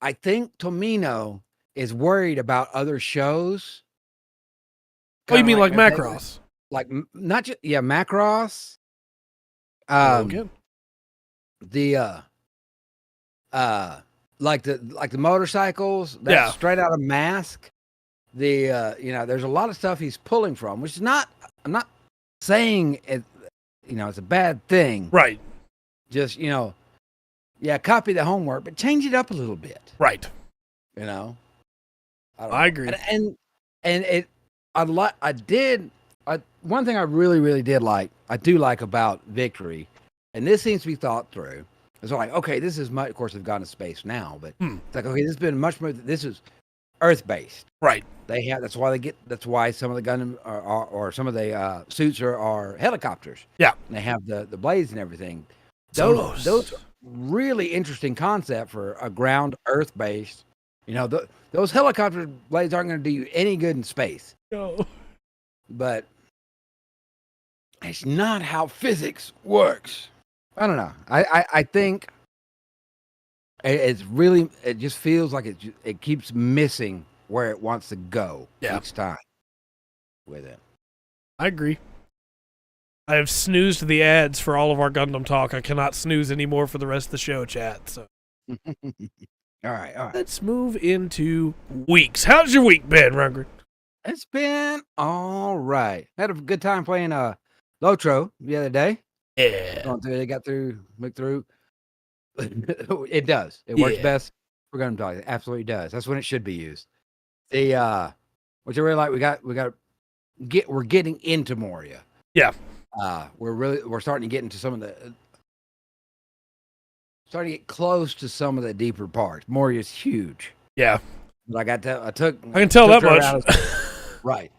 I think Tomino is worried about other shows. Oh, you mean like Macross? Like not just Macross. Again. The like the motorcycles that's straight out of Mask. There's a lot of stuff he's pulling from, which is not. I'm not saying it. It's a bad thing. Right. Just copy the homework, but change it up a little bit. Right. I agree. One thing I really, really did like, I do like about Victory, and this seems to be thought through. It's like, okay, this is much, of course, they've gone to space now, but it's like, okay, this has been much more, this is Earth-based. Right. That's why some of the Gundam or some of the suits are helicopters. Yeah. And they have the blades and everything. Those really interesting concept for a ground Earth-based. Those helicopter blades aren't going to do you any good in space. No. But it's not how physics works. I don't know. I think it just feels like it keeps missing where it wants to go each time with it. I agree. I have snoozed the ads for all of our Gundam talk. I cannot snooze anymore for the rest of the show, chat. So, all right. Let's move into weeks. How's your week been, Rungren? It's been all right. Had a good time playing Lotro the other day. Yeah. Looked through. It does. It works best for Gundam Talk. It absolutely does. That's when it should be used. Which I really like. We're getting into Moria. Yeah. We're starting to get into starting to get close to some of the deeper parts. Moria's huge. Yeah. But I can tell that much. Right.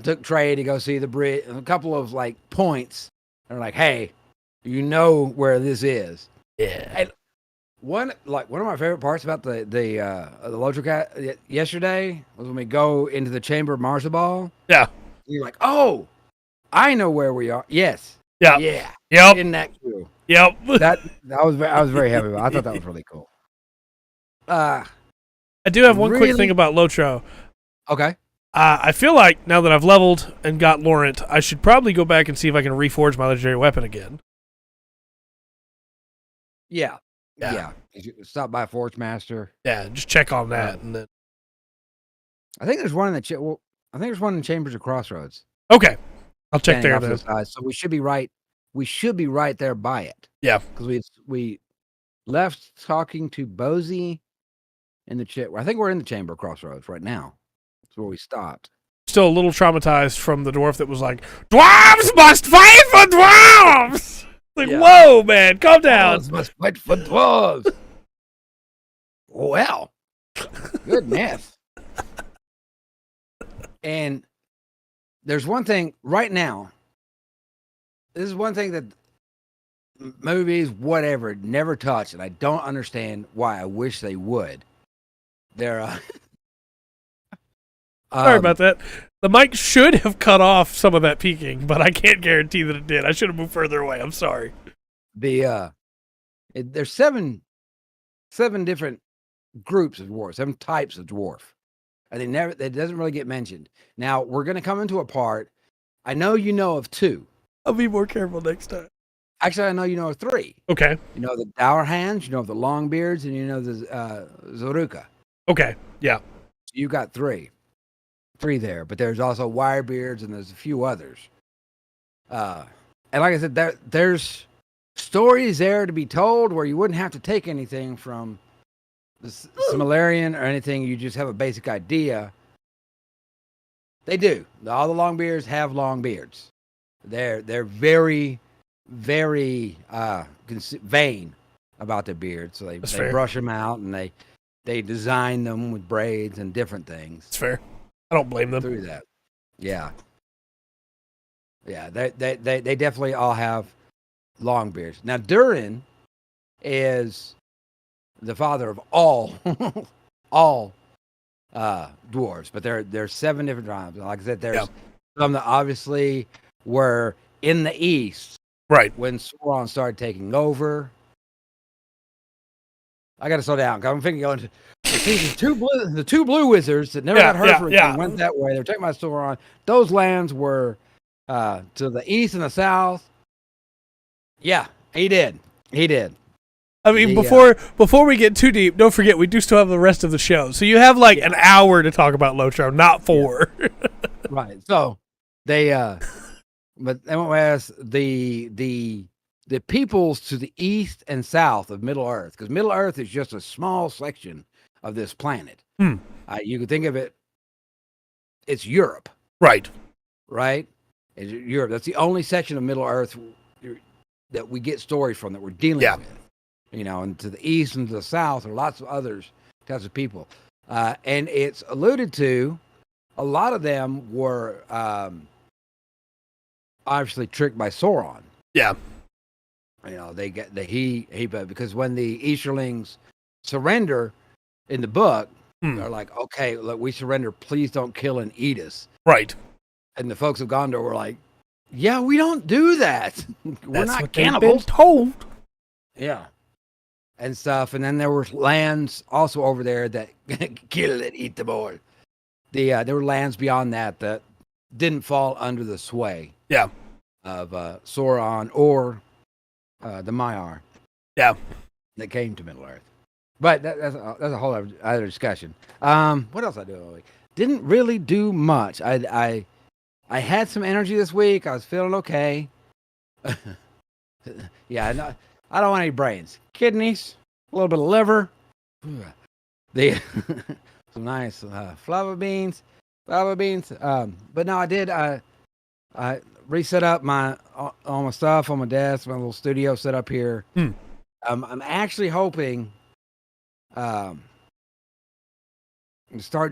Took Trey to go see the bridge, a couple of points. They're like, hey, where this is. Yeah. And one of my favorite parts about the Lotro yesterday was when we go into the chamber of Marzabal. Yeah. You're like, oh, I know where we are. Yes. Yeah. Yeah. Yep. In that queue. Yep. I was very happy about it. I thought that was really cool. I do have one quick thing about Lotro. Okay. I feel like now that I've leveled and got Laurent, I should probably go back and see if I can reforge my legendary weapon again. Yeah. Stop by Forge Master. Yeah, just check on that, and then I think there's one in the Chambers of Crossroads. Okay, I'll check there then. So we should be right. We should be right there by it. Yeah, because we left talking to Bozy in the chit. I think we're in the Chamber of Crossroads right now. That's where we stopped. Still a little traumatized from the dwarf that was like, "Dwarves must fight for dwarves." Whoa, man, calm down. Dwarves must fight for dwarves. Well, goodness. And there's one thing right now. This is one thing that movies, whatever, never touch, and I don't understand why. I wish they would. They're sorry about that. The mic should have cut off some of that peaking, but I can't guarantee that it did. I should have moved further away. I'm sorry. There's seven different groups of dwarves, 7 types of dwarf. And it doesn't really get mentioned. Now we're gonna come into a part. I know you know of 2. I'll be more careful next time. Actually, I know you know of 3. Okay. You know the Dour Hands, you know the Longbeards, and you know the Zoruka. Okay. Yeah. You got 3 there, but there's also Wirebeards and there's a few others. And like I said, there's stories there to be told where you wouldn't have to take anything from the Similarian or anything. You just have a basic idea. They do. All the Longbeards have long beards. They're very, very vain about their beards, so they fair. brush them out and they design them with braids and different things. It's fair. I don't blame them. Through that. Yeah. Yeah, they definitely all have long beards. Now, Durin is the father of all all dwarves, but there's 7 different tribes. Like I said, there's some that obviously were in the east, right, when Sauron started taking over. I got to slow down because I'm thinking going to the two blue wizards that never got hurt for anything went that way. They were taking my Sauron. Those lands were to the east and the south. Yeah, he did. I mean, before we get too deep, don't forget we do still have the rest of the show. So you have like an hour to talk about Lotro, not 4. Yeah. Right. So they but they went as the peoples to the east and south of Middle Earth, because Middle Earth is just a small section of this planet. You can think of it, it's Europe. Right. It's Europe. That's the only section of Middle Earth that we get stories from, that we're dealing with. And to the east and to the south are lots of other types of people. And it's alluded to, a lot of them were obviously tricked by Sauron. Yeah. They get because when the Easterlings surrender in the book, they're like, okay, look, we surrender. Please don't kill and eat us. Right. And the folks of Gondor were like, yeah, we don't do that. We're not what cannibals. They've been told. Yeah. And stuff. And then there were lands also over there that kill and eat them all. There were lands beyond that didn't fall under the sway of Sauron or the Maiar. Yeah. That came to Middle Earth. But that's a whole other discussion. What else I do all week? Didn't really do much. I had some energy this week. I was feeling okay. I don't want any brains. Kidneys, a little bit of liver, some nice fava beans. But no, I did. I reset up all my stuff on my desk, my little studio set up here. I'm actually hoping to start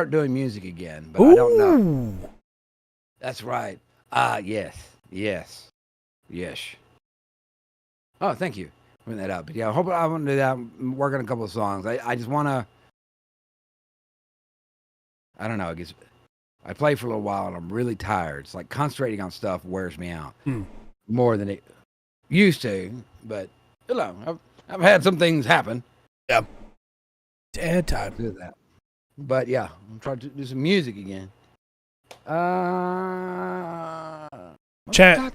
doing music again, but I don't know. That's right. Yes. Oh, thank you for bringing that up. But yeah, I want to do that. I'm working on a couple of songs. I just want to. I don't know. I guess I play for a little while and I'm really tired. It's like concentrating on stuff wears me out more than it used to. But I've had some things happen. Yeah. Sad time. Do that. But yeah, I'm trying to do some music again. Chat,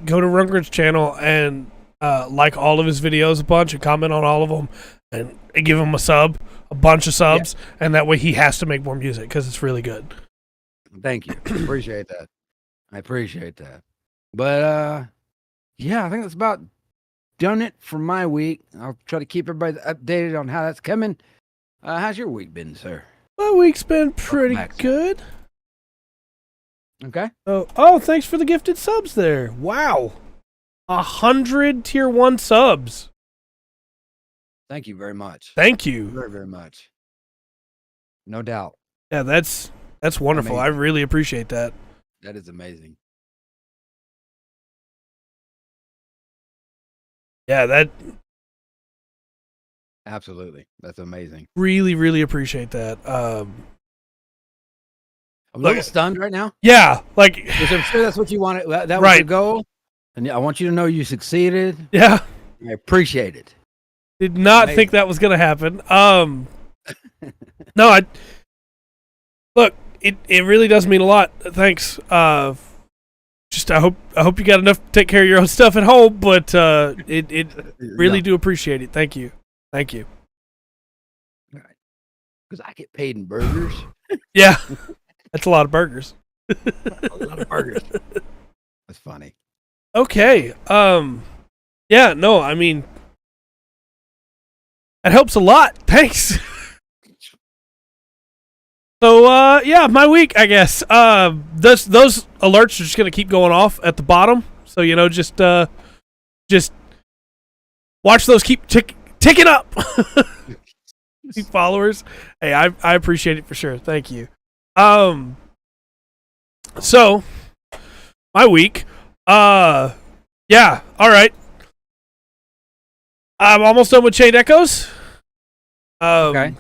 go to Rungren's channel and like all of his videos a bunch and comment on all of them and give him a bunch of subs, and that way he has to make more music because it's really good. Thank you. Appreciate that. I appreciate that. But I think that's about done it for my week. I'll try to keep everybody updated on how that's coming. How's your week been, sir? My week's been pretty good. Okay. Oh, thanks for the gifted subs there. Wow. 100 tier 1 subs. Thank you very much. Thank you. Very, very much. No doubt. Yeah, that's wonderful. Amazing. I really appreciate that. That is amazing. Yeah, that... Absolutely. That's amazing. Really, really appreciate that. I'm a little stunned right now. Yeah, like... Because I'm sure that's what you wanted. That was your goal. And I want you to know you succeeded. Yeah. I appreciate it. Did not think that was going to happen. No, look, it really does mean a lot. Thanks. Just I hope you got enough to take care of your own stuff at home, but it really do appreciate it. Thank you. All right. Because I get paid in burgers. Yeah. That's a lot of burgers. A lot of burgers. That's funny. Okay. Yeah, no, I mean, that helps a lot. Thanks. So, yeah, my week, I guess. Those alerts are just going to keep going off at the bottom. So, just Watch those keep ticking up. Followers. Hey, I appreciate it for sure. Thank you. So my week. Yeah. All right. I'm almost done with Chained Echoes. Okay.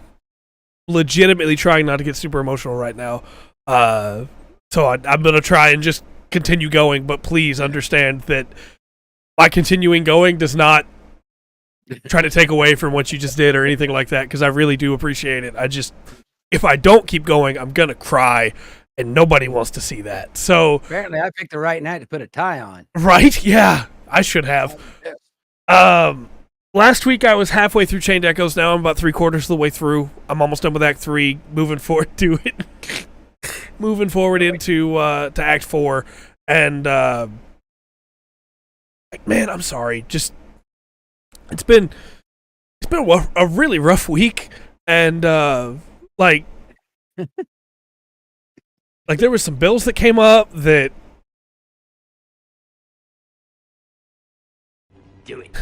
Legitimately trying not to get super emotional right now. So I'm gonna try and just continue going, but please understand that my continuing going does not try to take away from what you just did or anything like that, because I really do appreciate it. If I don't keep going, I'm gonna cry, and nobody wants to see that. So Apparently, I picked the right night to put a tie on. right, yeah, I should have. Last week I was halfway through Chained Echoes. Now I'm about 3/4 of the way through. I'm almost done with Act 3. Moving forward to it. Moving forward into to Act 4, and man, I'm sorry. Just it's been a really rough week, and like there was some bills that came up that. Do it.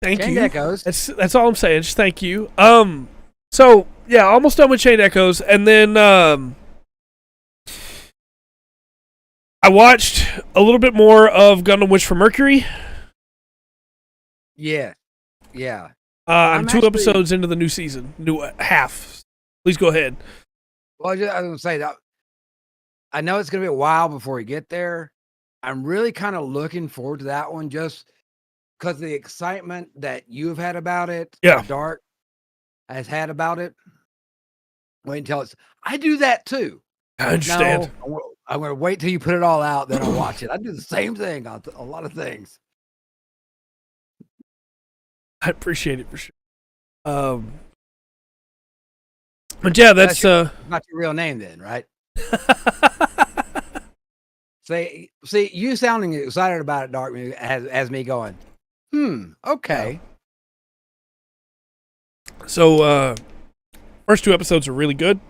Thank Chained you. Echoes. That's all I'm saying. Just thank you. So yeah, almost done with Chained Echoes, and then I watched a little bit more of Gundam Wish for Mercury. Yeah. I'm 2 episodes into the new season, new half. Please go ahead. Well, I was gonna say that. I know it's gonna be a while before we get there. I'm really kind of looking forward to that one, just because of the excitement that you've had about it. Yeah. Dark has had about it. Wait until it's. I do that too. I understand. No, I'm gonna wait till you put it all out, then I'll watch it. I do the same thing on a lot of things. I appreciate it for sure. But yeah, that's not your real name, then, right? See, you sounding excited about it, Dark, as me going. Okay. So first 2 episodes are really good.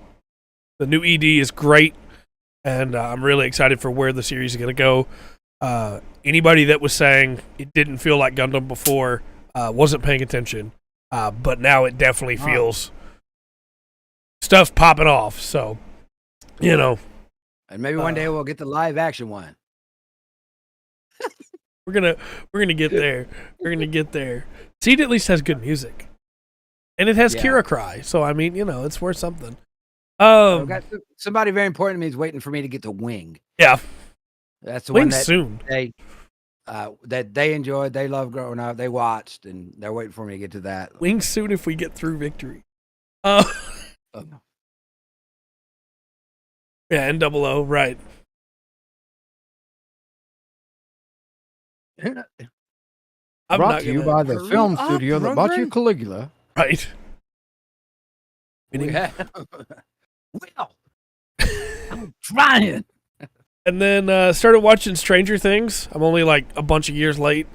The new ED is great, and I'm really excited for where the series is going to go. Anybody that was saying it didn't feel like Gundam before wasn't paying attention, but now it definitely feels stuff popping off. So, you know, and maybe one day we'll get the live action one. we're gonna get there. We're gonna get there. Seed at least has good music, and it has Kira Cry. So I mean, it's worth something. I've got somebody very important to me is waiting for me to get to Wing. Yeah, that's the Wing one that soon. That they enjoyed, they loved growing up, they watched, and they're waiting for me to get to that. Wing soon if we get through Victory. Yeah, NOO, right. Brought to you by the film studio that bought you Caligula. Right. Well, I'm trying. And then started watching Stranger Things. I'm only like a bunch of years late.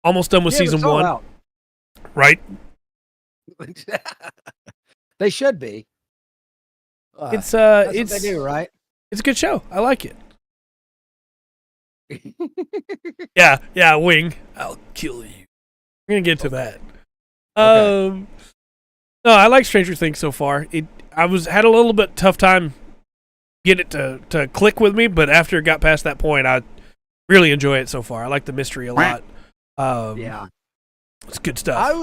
Almost done with season 1. Out. Right? They should be. It's what they do, right? It's a good show. I like it. Yeah, Wing. I'll kill you. We're gonna get to that. Okay. No, I like Stranger Things so far. I had a little bit tough time get it to click with me, but after it got past that point, I really enjoy it so far. I like the mystery a lot. Yeah, it's good stuff.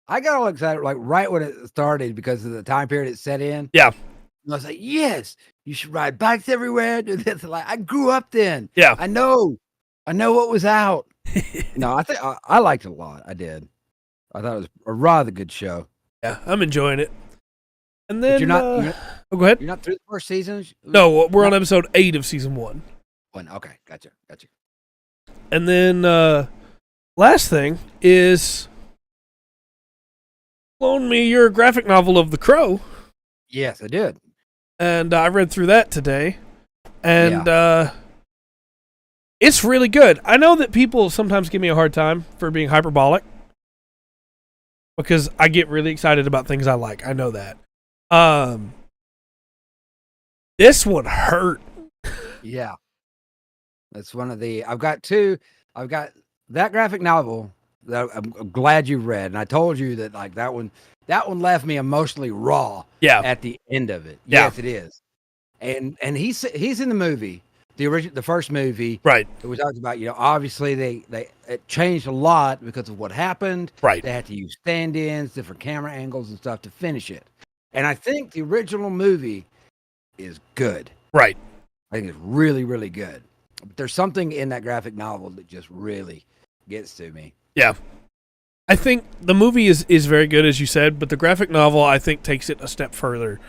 I got all excited like right when it started because of the time period it set in. Yeah, and I was like, yes, you should ride bikes everywhere. Do this. Like I grew up then. Yeah, I know what was out. No, I think I liked it a lot. I did. I thought it was a rather good show. Yeah, I'm enjoying it. And then you're not. Go ahead. You're not through the first season? No, we're on episode 8 of season 1. Okay, gotcha. And then last thing is loan me your graphic novel of The Crow. Yes, I did. And I read through that today. And it's really good. I know that people sometimes give me a hard time for being hyperbolic because I get really excited about things I like. I know that. This one hurt. Yeah. That's one of the I've got two. I've got that graphic novel that I'm glad you read, and I told you that like that one left me emotionally raw. Yeah. At the end of it, Yeah. yes, it is, and he's in the movie, the first movie, Right. that we talked about. Obviously it changed a lot because of what happened. Right. They had to use stand-ins, different camera angles, and stuff to finish it. And I think the original movie is good. Right. I think it's really, really good. But there's something in that graphic novel that just really gets to me. Yeah. I think the movie is very good, as you said, but the graphic novel, I think, takes it a step further.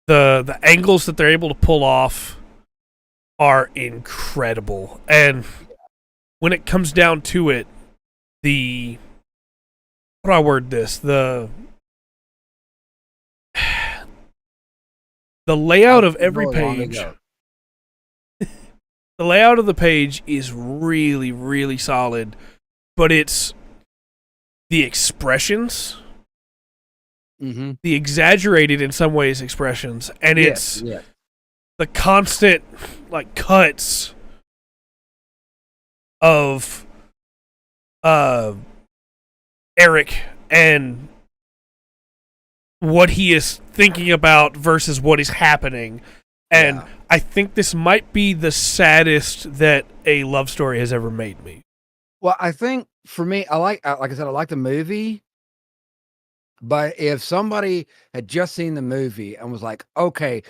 The angles that they're able to pull off are incredible. And when it comes down to it, how do I word this? The layout of every page. The layout of the page is really, really solid, but it's the expressions, Mm-hmm. the exaggerated in some ways expressions, and it's the constant like cuts of Eric and what he is thinking about versus what is happening. And I think this might be the saddest that a love story has ever made me. Well, I think for me, like I said, I like the movie. But if somebody had just seen the movie and was like, okay,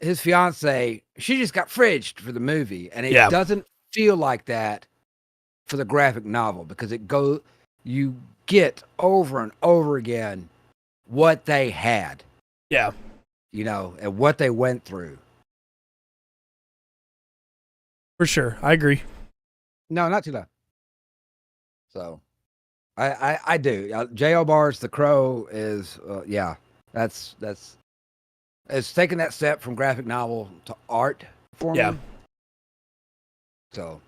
his fiance, she just got fridged for the movie, and it doesn't feel like that for the graphic novel, because you get over and over again what they had. Yeah. And what they went through. For sure. I agree. No, not too loud. So, I do. J.O. Barr's The Crow is, that's it's taking that step from graphic novel to art for me. So.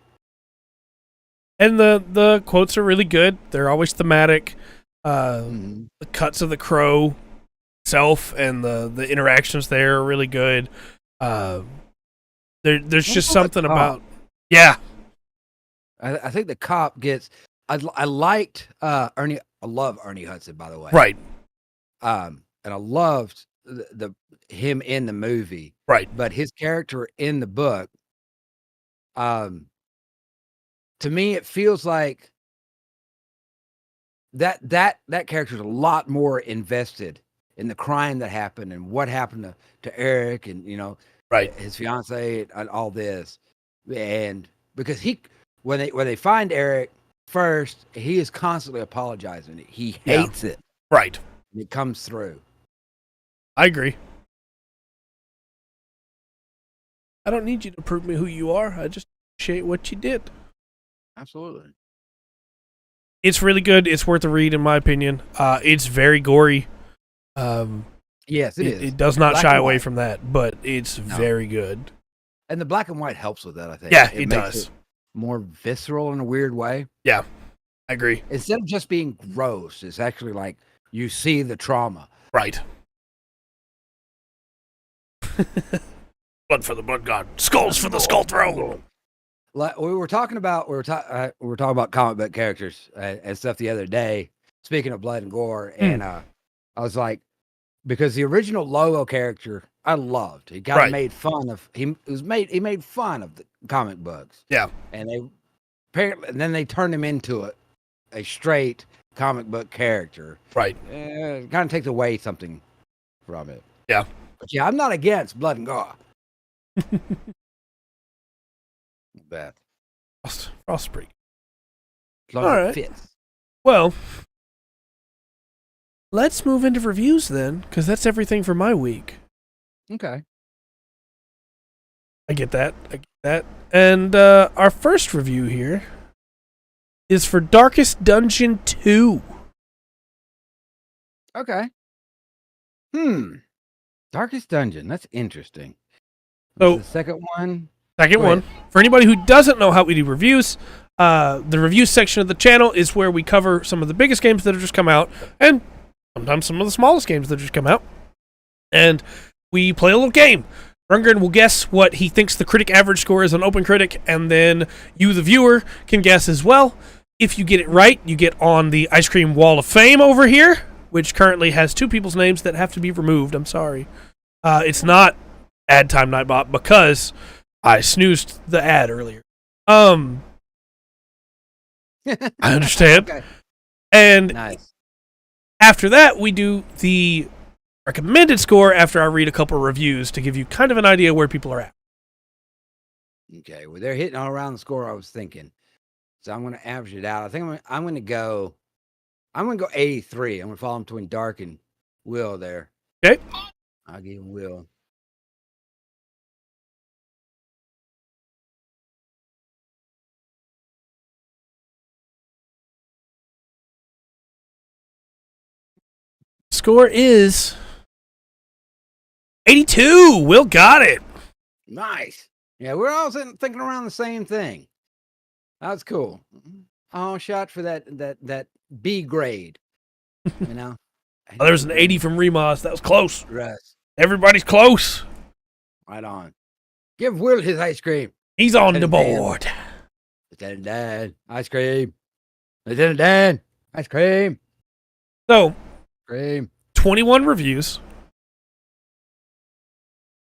And the quotes are really good. They're always thematic. The cuts of the crow itself and the interactions there are really good. There's just something about I think the cop gets. I liked Ernie. I love Ernie Hudson, by the way. Right. And I loved him in the movie. Right. But his character in the book, to me, it feels like that character is a lot more invested in the crime that happened and what happened to Eric and his fiance and all this. And because when they find Eric first, he is constantly apologizing. He hates it. Right. And it comes through. I agree. I don't need you to prove me who you are. I just appreciate what you did. Absolutely. It's really good. It's worth a read, in my opinion. It's very gory. Yes, it is. It does not shy away from that, but it's very good. And the black and white helps with that, I think. Yeah, it does. It more visceral in a weird way. Yeah, I agree. Instead of just being gross, it's actually like you see the trauma. Right. Blood for the blood god. Skulls for the skull throne. Like we were talking about comic book characters and stuff the other day. Speaking of blood and gore, and I was like, because the original Logo character I loved. He got made fun of. He made fun of the comic books. Yeah, and then they turned him into a straight comic book character. Right. It kind of takes away something from it. Yeah. But yeah, I'm not against blood and gore. Beth. Frostbreak. All right. Fits. Well, let's move into reviews then, because that's everything for my week. Okay. I get that. And our first review here is for Darkest Dungeon 2. Okay. Darkest Dungeon. That's interesting. So the second one. Second one. For anybody who doesn't know how we do reviews, the review section of the channel is where we cover some of the biggest games that have just come out, and sometimes some of the smallest games that have just come out. And we play a little game. Rundgren will guess what he thinks the critic average score is on OpenCritic, and then you, the viewer, can guess as well. If you get it right, you get on the Ice Cream Wall of Fame over here, which currently has 2 people's names that have to be removed. I'm sorry. It's not Ad Time Nightbot because I snoozed the ad earlier. I understand. Okay. And Nice. after that, we do the recommended score after I read a couple of reviews to give you kind of an idea where people are at. Okay. Well, they're hitting all around the score I was thinking. So I'm going to average it out. I think I'm going to go 83. I'm going to follow him between Dark and Will there. Okay. I'll give him Will. Score is 82. Will got it. Nice. Yeah, we're all thinking around the same thing. That's cool. Oh, shot for that B grade. You know. Oh, there's an 80 from Remas. That was close. Russ. Everybody's close. Right on. Give Will his ice cream. He's on Lieutenant the Dan. board. Lieutenant Dan, ice cream. Lieutenant Dan, ice cream. So, Cream. 21 reviews.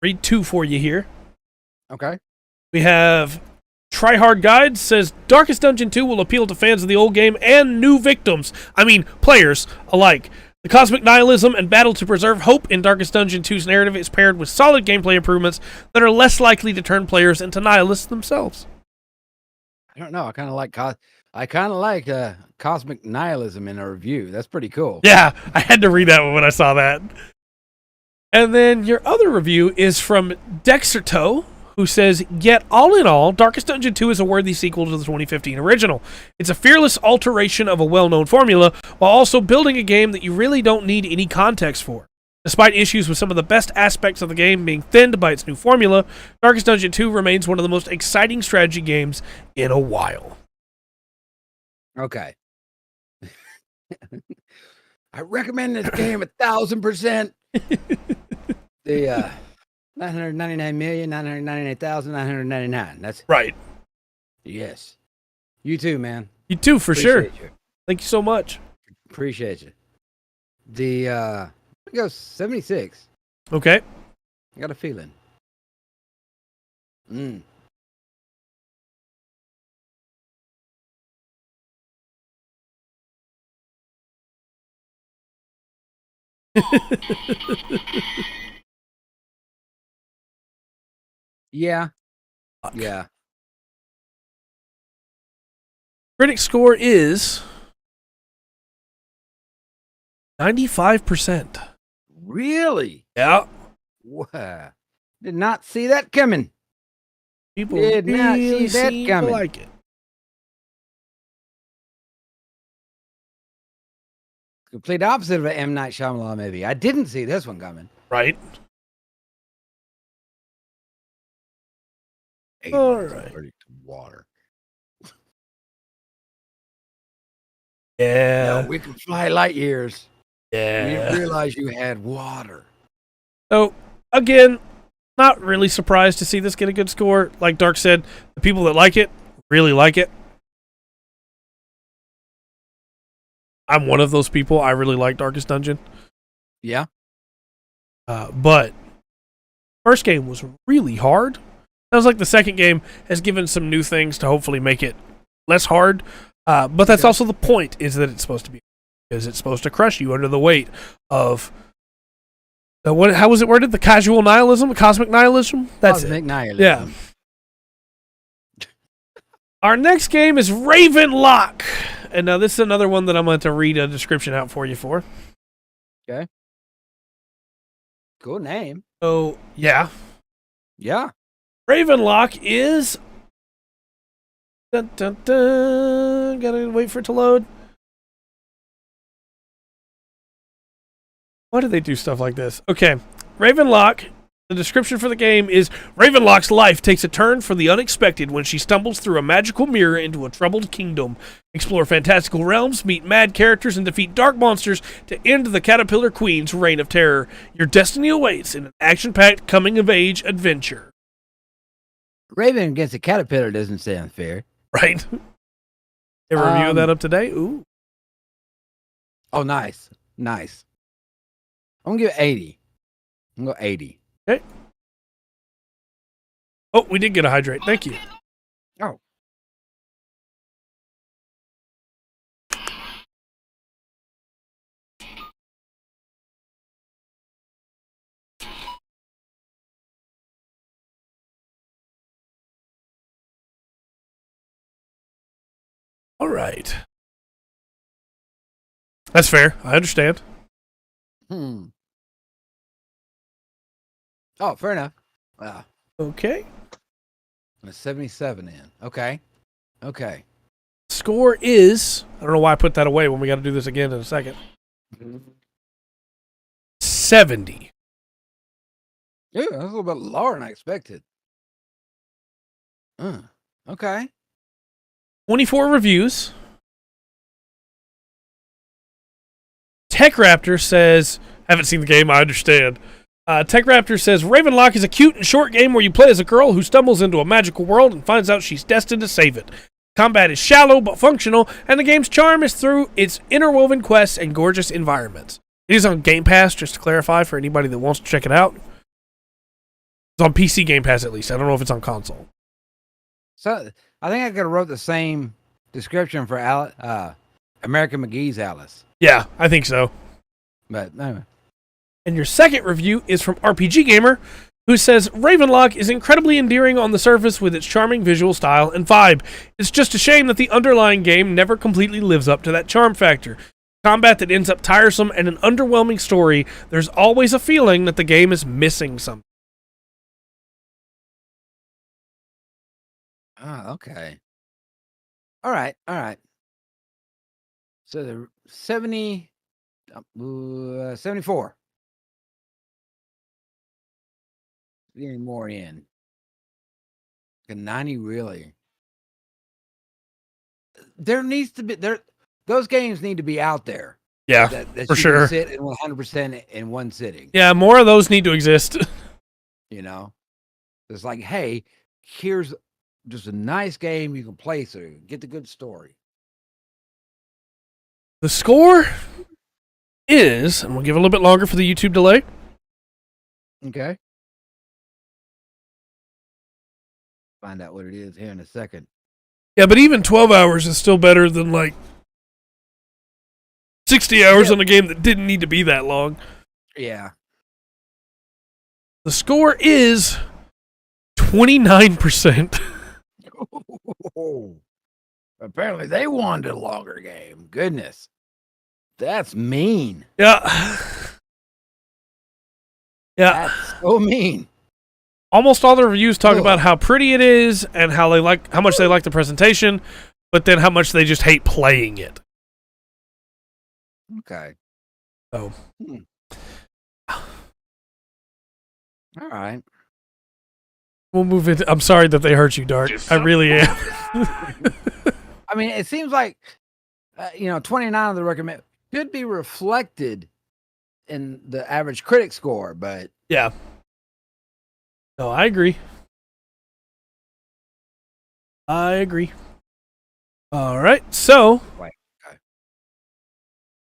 Read 2 for you here. Okay. We have Tryhard Guide says Darkest Dungeon 2 will appeal to fans of the old game and new players alike. The cosmic nihilism and battle to preserve hope in Darkest Dungeon 2's narrative is paired with solid gameplay improvements that are less likely to turn players into nihilists themselves. I don't know. I kind of like cosmic nihilism in a review. That's pretty cool. Yeah, I had to read that one when I saw that. And then your other review is from Dexerto, who says, yet all in all, Darkest Dungeon 2 is a worthy sequel to the 2015 original. It's a fearless alteration of a well-known formula, while also building a game that you really don't need any context for. Despite issues with some of the best aspects of the game being thinned by its new formula, Darkest Dungeon 2 remains one of the most exciting strategy games in a while. Okay. I recommend this game 1,000%. The 999,998,999. That's right. Yes. You too, man. You too, for sure. Appreciate you. Thank you so much. Appreciate you. The I go 76. Okay. I got a feeling. Yeah. Fuck. Yeah. Critic score is 95%. Really? Yeah. Wow. Did not see that coming. People Did not really see that seem coming. to like it. Complete opposite of an M. Night Shyamalan movie. I didn't see this one coming. Right. All right. Allergic to water. Yeah. No, we can fly light years. We Yeah. didn't realize you had water. So, again, not really surprised to see this get a good score. Like Dark said, the people that like it really like it. I'm one of those people. I really like Darkest Dungeon. Yeah. But first game was really hard. Sounds like the second game has given some new things to hopefully make it less hard. But that's also the point, is that it's supposed to be. Because it's supposed to crush you under the weight of... how was it worded? The casual nihilism? The cosmic nihilism? That's Cosmic it. nihilism. Yeah. Our next game is Ravenlock. And now this is another one that I'm going to read a description out for you for. Okay. Cool name. So, yeah. Yeah. Ravenlock is... Dun, dun, dun. Gotta wait for it to load. Why do they do stuff like this? Okay. Ravenlock The description for the game is Ravenlock's life takes a turn for the unexpected when she stumbles through a magical mirror into a troubled kingdom. Explore fantastical realms, meet mad characters, and defeat dark monsters to end the Caterpillar Queen's reign of terror. Your destiny awaits in an action-packed coming-of-age adventure. Raven against a caterpillar doesn't sound fair. Right? They review that up today? Ooh. Oh, nice. Nice. I'm going to give it 80. I'm going to go 80. Okay. Oh, we did get a hydrate. Thank you. Oh. All right. That's fair. I understand. Oh, fair enough. Wow. Okay. A 77 in. Okay. Okay. Score is, I don't know why I put that away when we got to do this again in a second. 70. Yeah, that's a little bit lower than I expected. Okay. 24 reviews. Tech Raptor says, haven't seen the game, I understand. Tech Raptor says, Ravenlock is a cute and short game where you play as a girl who stumbles into a magical world and finds out she's destined to save it. Combat is shallow but functional, and the game's charm is through its interwoven quests and gorgeous environments. It is on Game Pass, just to clarify for anybody that wants to check it out. It's on PC Game Pass at least. I don't know if it's on console. So I think I could have wrote the same description for American McGee's Alice. Yeah, I think so. But anyway. And your second review is from RPG Gamer, who says, Ravenlock is incredibly endearing on the surface with its charming visual style and vibe. It's just a shame that the underlying game never completely lives up to that charm factor. Combat that ends up tiresome and an underwhelming story, there's always a feeling that the game is missing something. Oh, okay. All right. So the 74. Getting more in. 90 really. There needs to be those games need to be out there. Yeah, that for you sure. can sit in 100% in one sitting. Yeah, more of those need to exist. You know, it's like, hey, here's just a nice game you can play through, get the good story. The score is, and we'll give it a little bit longer for the YouTube delay. Okay. Find out what it is here in a second. Yeah, but even 12 hours is still better than like 60 hours on a game that didn't need to be that long. Yeah. The score is 29%. Oh, apparently they wanted a longer game. Goodness. That's mean. Yeah. That's so mean. Almost all the reviews talk about how pretty it is and how much they like the presentation, but then how much they just hate playing it. Okay. Oh. All right. We'll move into. I'm sorry that they hurt you, Dark. I really am. I mean, it seems like 29 of the recommend could be reflected in the average critic score, but yeah. No, I agree. All right, so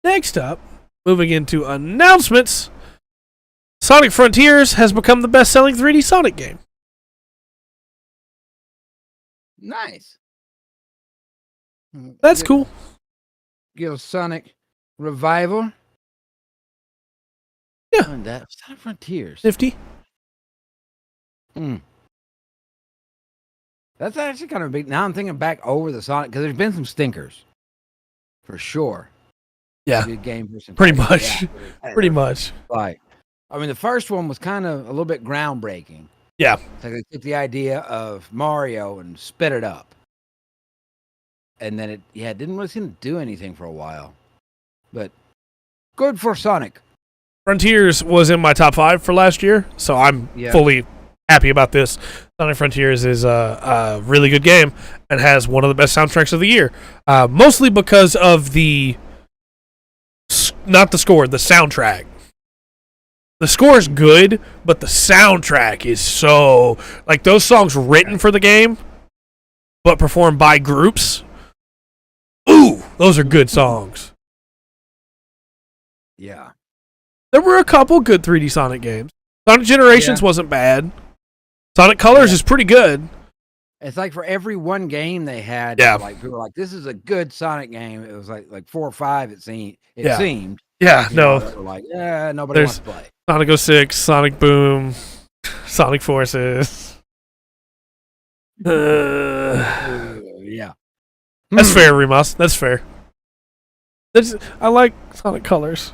next up, moving into announcements, Sonic Frontiers has become the best-selling 3D Sonic game. nice. That's cool. Give Sonic Revival. Yeah. And that Sonic Frontiers. 50. That's actually kind of big. Now I'm thinking back over the Sonic because there's been some stinkers, for sure. Yeah. Good game versus Pretty much. Yeah, Pretty much. Like, I mean, the first one was kind of a little bit groundbreaking. Yeah. It's like they took the idea of Mario and sped it up, and then it didn't really seem to do anything for a while. But good for Sonic. Frontiers was in my top 5 for last year, so I'm fully happy about this. Sonic Frontiers is a really good game and has one of the best soundtracks of the year. Mostly because of not the score, the soundtrack. The score is good, but the soundtrack is so... Like, those songs written for the game, but performed by groups. Ooh, those are good songs. Yeah. There were a couple good 3D Sonic games. Sonic Generations wasn't bad. Sonic Colors is pretty good. It's like for every one game they had, like people were like, "This is a good Sonic game." It was like 4 or 5. It seemed. Yeah, no. They were like, nobody wants to play. Sonic 06, Sonic Boom, Sonic Forces. Yeah. That's fair, Remus. That's fair. I like Sonic Colors.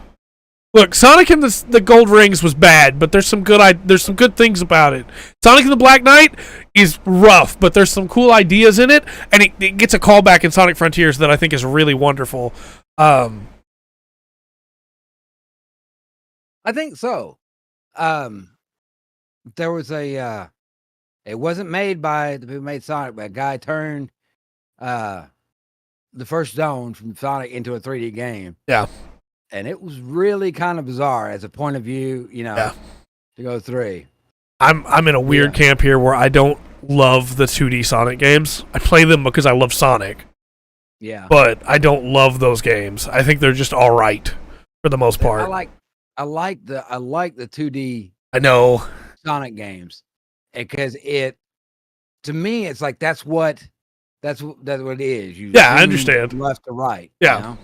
Look, Sonic and the Gold Rings was bad, but there's some good things about it. Sonic and the Black Knight is rough, but there's some cool ideas in it, and it gets a callback in Sonic Frontiers that I think is really wonderful. I think so. There was it wasn't made by the people who made Sonic, but a guy turned the first zone from Sonic into a 3D game. Yeah. And it was really kind of bizarre as a point of view, to go through. I'm in a weird camp here where I don't love the 2D Sonic games. I play them because I love Sonic. Yeah. But I don't love those games. I think they're just all right for the most part. I like the 2D I know Sonic games because to me it's like that's what it is. I understand. Left to right. Yeah.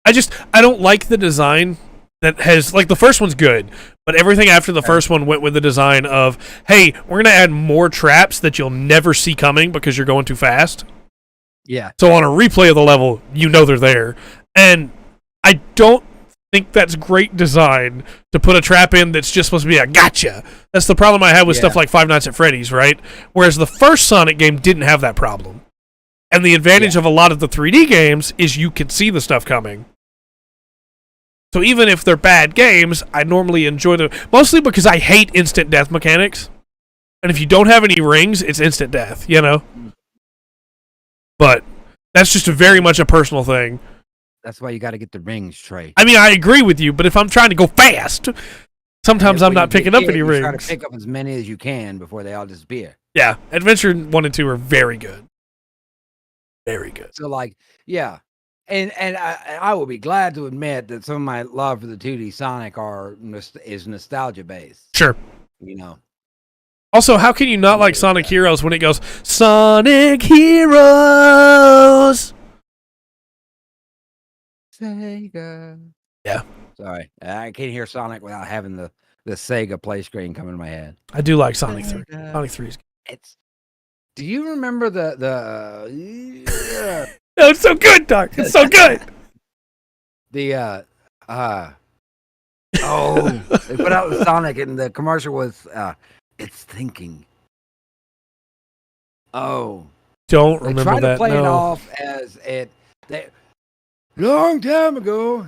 I don't like the design that has, like, the first one's good, but everything after the first one went with the design of, hey, we're going to add more traps that you'll never see coming because you're going too fast. Yeah. So on a replay of the level, they're there. And I don't think that's great design to put a trap in that's just supposed to be a gotcha. That's the problem I have with stuff like Five Nights at Freddy's, right? Whereas the first Sonic game didn't have that problem. And the advantage of a lot of the 3D games is you can see the stuff coming. So even if they're bad games, I normally enjoy them, mostly because I hate instant death mechanics. And if you don't have any rings, it's instant death, But that's just very much a personal thing. That's why you got to get the rings, Trey. I mean, I agree with you, but if I'm trying to go fast, sometimes I'm not picking up any rings. Try to pick up as many as you can before they all disappear. Yeah, Adventure 1 and 2 are very good. Very good. So, And I will be glad to admit that some of my love for the 2D Sonic is nostalgia based. Sure. Also, how can you not like Sonic Heroes when it goes Sonic Heroes? Sega. Yeah. Sorry, I can't hear Sonic without having the Sega play screen come in my head. I do like Sonic 3. Sonic 3 is good. Do you remember the No, it's so good, Doc. It's so good. They put out the Sonic and the commercial was it's thinking. Oh. Don't remember that. They tried to play it off as long time ago.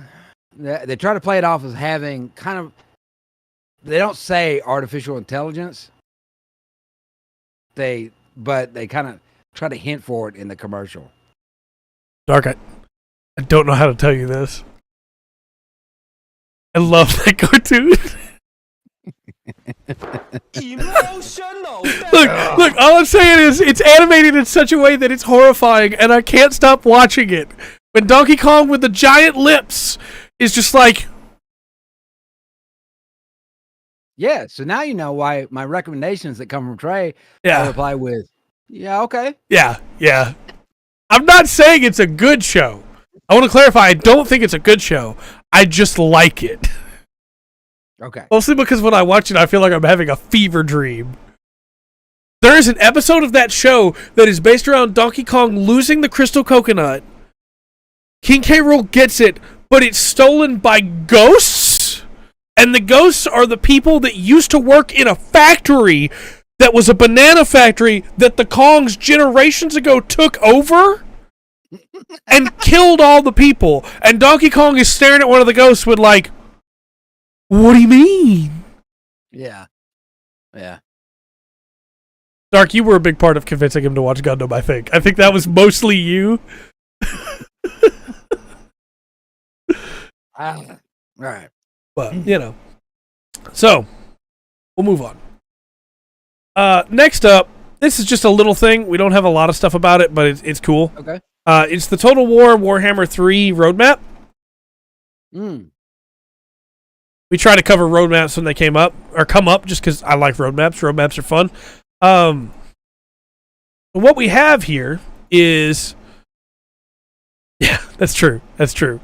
They try to play it off as having kind of, they don't say artificial intelligence. But they kind of try to hint for it in the commercial. Dark, I don't know how to tell you this. I love that cartoon. Emotional. Look, all I'm saying is it's animated in such a way that it's horrifying, and I can't stop watching it. When Donkey Kong with the giant lips is just like... Yeah, so now you know why my recommendations that come from Trey, I reply with, yeah, okay. Yeah. I'm not saying it's a good show. I want to clarify, I don't think it's a good show. I just like it. Okay. Mostly because when I watch it, I feel like I'm having a fever dream. There is an episode of that show that is based around Donkey Kong losing the crystal coconut. King K. Rool gets it, but it's stolen by ghosts? And the ghosts are the people that used to work in a factory that was a banana factory that the Kongs generations ago took over and killed all the people. And Donkey Kong is staring at one of the ghosts with like, What do you mean? Yeah. Yeah. Dark, you were a big part of convincing him to watch Gundam, I think. I think that was mostly you. Right. But, you know. So, we'll move on. Next up, this is just a little thing. We don't have a lot of stuff about it, but it's cool. Okay. It's the Total War Warhammer 3 roadmap. We try to cover roadmaps when they come up, just because I like roadmaps. Roadmaps are fun. What we have here is... Yeah, that's true. That's true.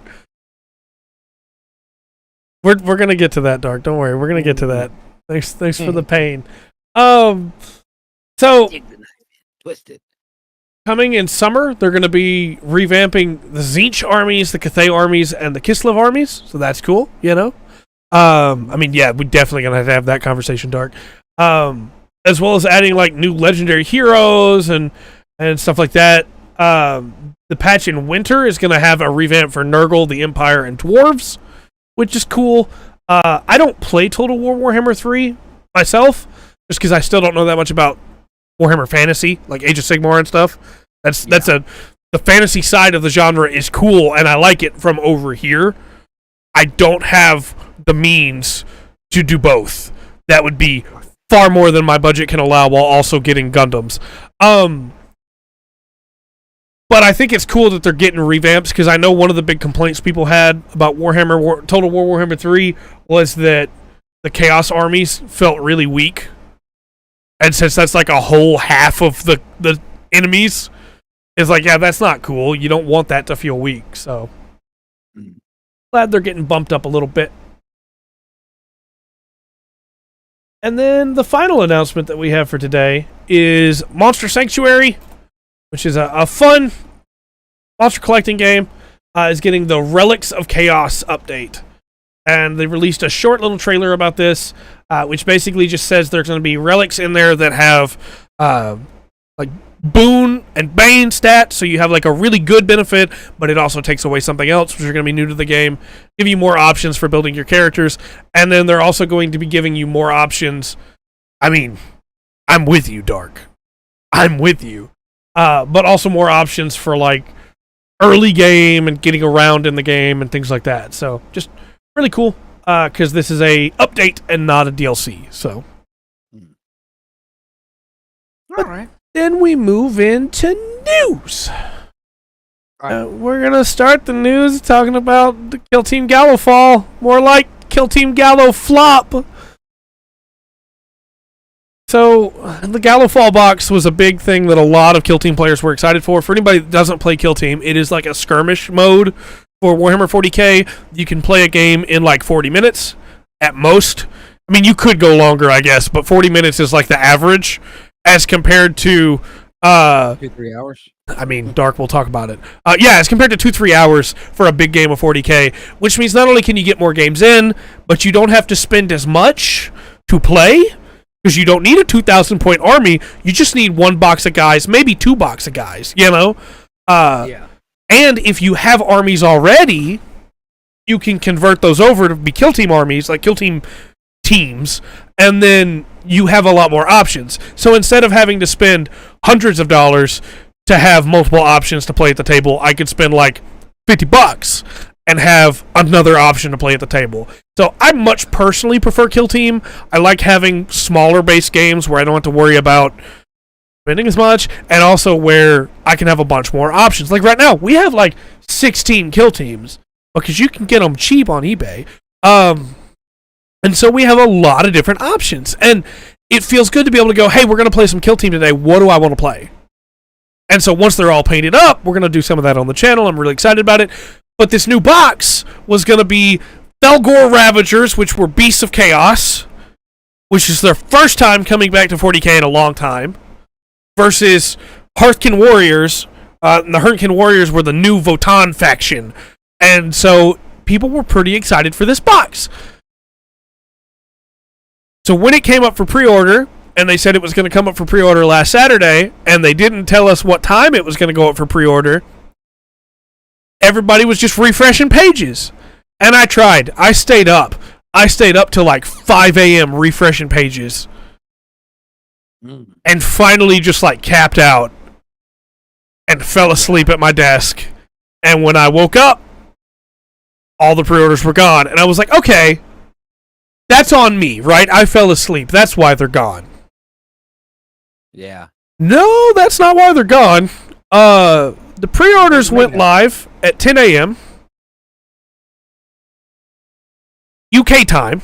We're going to get to that, Dark. Don't worry. We're going to get to that. Thanks for the pain. So... Twist it. Coming in summer, they're going to be revamping the Tzeentch armies, the Cathay armies, and the Kislev armies. So that's cool, you know? I mean, yeah, we're definitely going to have that conversation, Dark. As well as adding, like, new legendary heroes and stuff like that. The patch in winter is going to have a revamp for Nurgle, the Empire, and Dwarves, which is cool. I don't play Total War Warhammer 3 myself, just because I still don't know that much about Warhammer Fantasy, like Age of Sigmar and stuff. The fantasy side of the genre is cool, and I like it from over here. I don't have the means to do both. That would be far more than my budget can allow while also getting Gundams. But I think it's cool that they're getting revamps, because I know one of the big complaints people had about Total War Warhammer 3 was that the Chaos armies felt really weak. And since that's like a whole half of the enemies, it's like, yeah, that's not cool. You don't want that to feel weak. So glad they're getting bumped up a little bit. And then the final announcement that we have for today is Monster Sanctuary, which is a fun monster collecting game, is getting the Relics of Chaos update. And they released a short little trailer about this, which basically just says there's going to be relics in there that have like boon and bane stats, so you have like a really good benefit, but it also takes away something else, which are going to be new to the game, give you more options for building your characters, and then they're also going to be giving you more options. I mean, I'm with you, Dark. I'm with you. But also more options for like early game and getting around in the game and things like that. So just really cool, because this is a update and not a DLC. So, All right. Then we move into news. We're gonna start the news talking about the Kill Team Gallo fall, more like Kill Team Gallo flop. So the Gallo Fall box was a big thing that a lot of Kill Team players were excited for. For anybody that doesn't play Kill Team, it is like a skirmish mode. For Warhammer 40k, you can play a game in like 40 minutes at most. I mean, you could go longer, I guess, but 40 minutes is like the average, as compared to 2-3 hours. I mean, Dark, we'll talk about it. Yeah, as compared to 2-3 hours for a big game of 40k, which means not only can you get more games in, but you don't have to spend as much to play, because you don't need a 2,000 point army. You just need one box of guys, maybe 2 box of guys, you know? Yeah. And if you have armies already, you can convert those over to be Kill Team armies, like Kill Team teams, and then you have a lot more options. So instead of having to spend hundreds of dollars to have multiple options to play at the table, I could spend like $50 and have another option to play at the table. So I much personally prefer Kill Team. I like having smaller base games where I don't have to worry about spending as much, and also where I can have a bunch more options. Like right now, we have like 16 Kill Teams, because you can get them cheap on eBay. And so we have a lot of different options, and it feels good to be able to go, hey, we're going to play some Kill Team today. What do I want to play? And so once they're all painted up, we're going to do some of that on the channel. I'm really excited about it. But this new box was going to be Thalgor Ravagers, which were Beasts of Chaos, which is their first time coming back to 40k in a long time, versus Hearthkin Warriors. The Hearthkin Warriors were the new Votann faction. And so people were pretty excited for this box. So when it came up for pre-order, and they said it was going to come up for pre-order last Saturday, and they didn't tell us what time it was going to go up for pre-order, everybody was just refreshing pages. And I tried. I stayed up. I stayed up till like 5 a.m. refreshing pages, and finally just like capped out and fell asleep at my desk. And when I woke up, all the pre-orders were gone, and I was like, okay, that's on me, right? I fell asleep. That's why they're gone. Yeah. No, that's not why they're gone. The pre-orders went live at 10 a.m. UK time.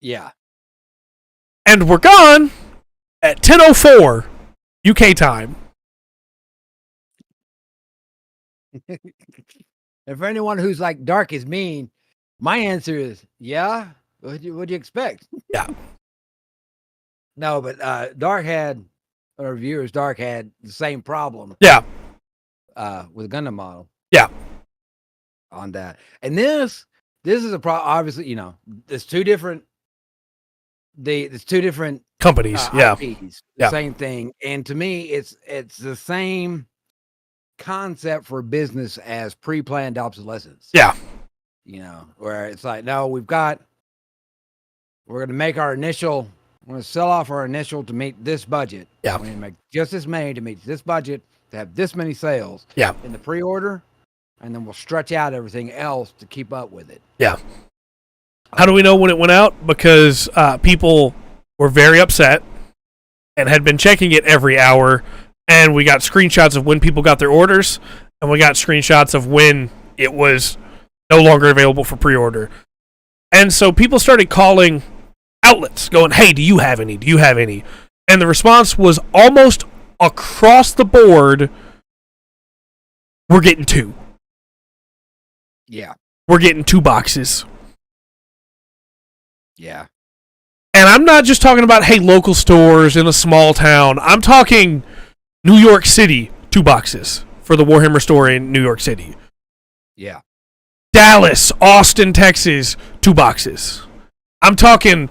Yeah. And we're gone at 10:04 UK time. And for anyone who's like, Dark is mean, my answer is, yeah. What'd you expect? Yeah. No, but Dark had the same problem. Yeah. With Gundam model. Yeah. On that. And this is a problem. Obviously, there's two different Companies. Yeah. IPs, Yeah. same thing. And to me, it's the same concept for business as pre-planned obsolescence. Yeah. Where it's like, no, we're going to sell off our initial to meet this budget. Yeah. We're going to make just this many to meet this budget to have this many sales. Yeah. In the pre-order, and then we'll stretch out everything else to keep up with it. Yeah. How do we know when it went out? Because people were very upset and had been checking it every hour, and we got screenshots of when people got their orders, and we got screenshots of when it was no longer available for pre-order. And so people started calling outlets, going, hey, do you have any? Do you have any? And the response was almost across the board, we're getting 2. Yeah. We're getting 2 boxes. Yeah. And I'm not just talking about, hey, local stores in a small town. I'm talking New York City, 2 boxes for the Warhammer store in New York City. Yeah. Dallas, Austin, Texas, 2 boxes. I'm talking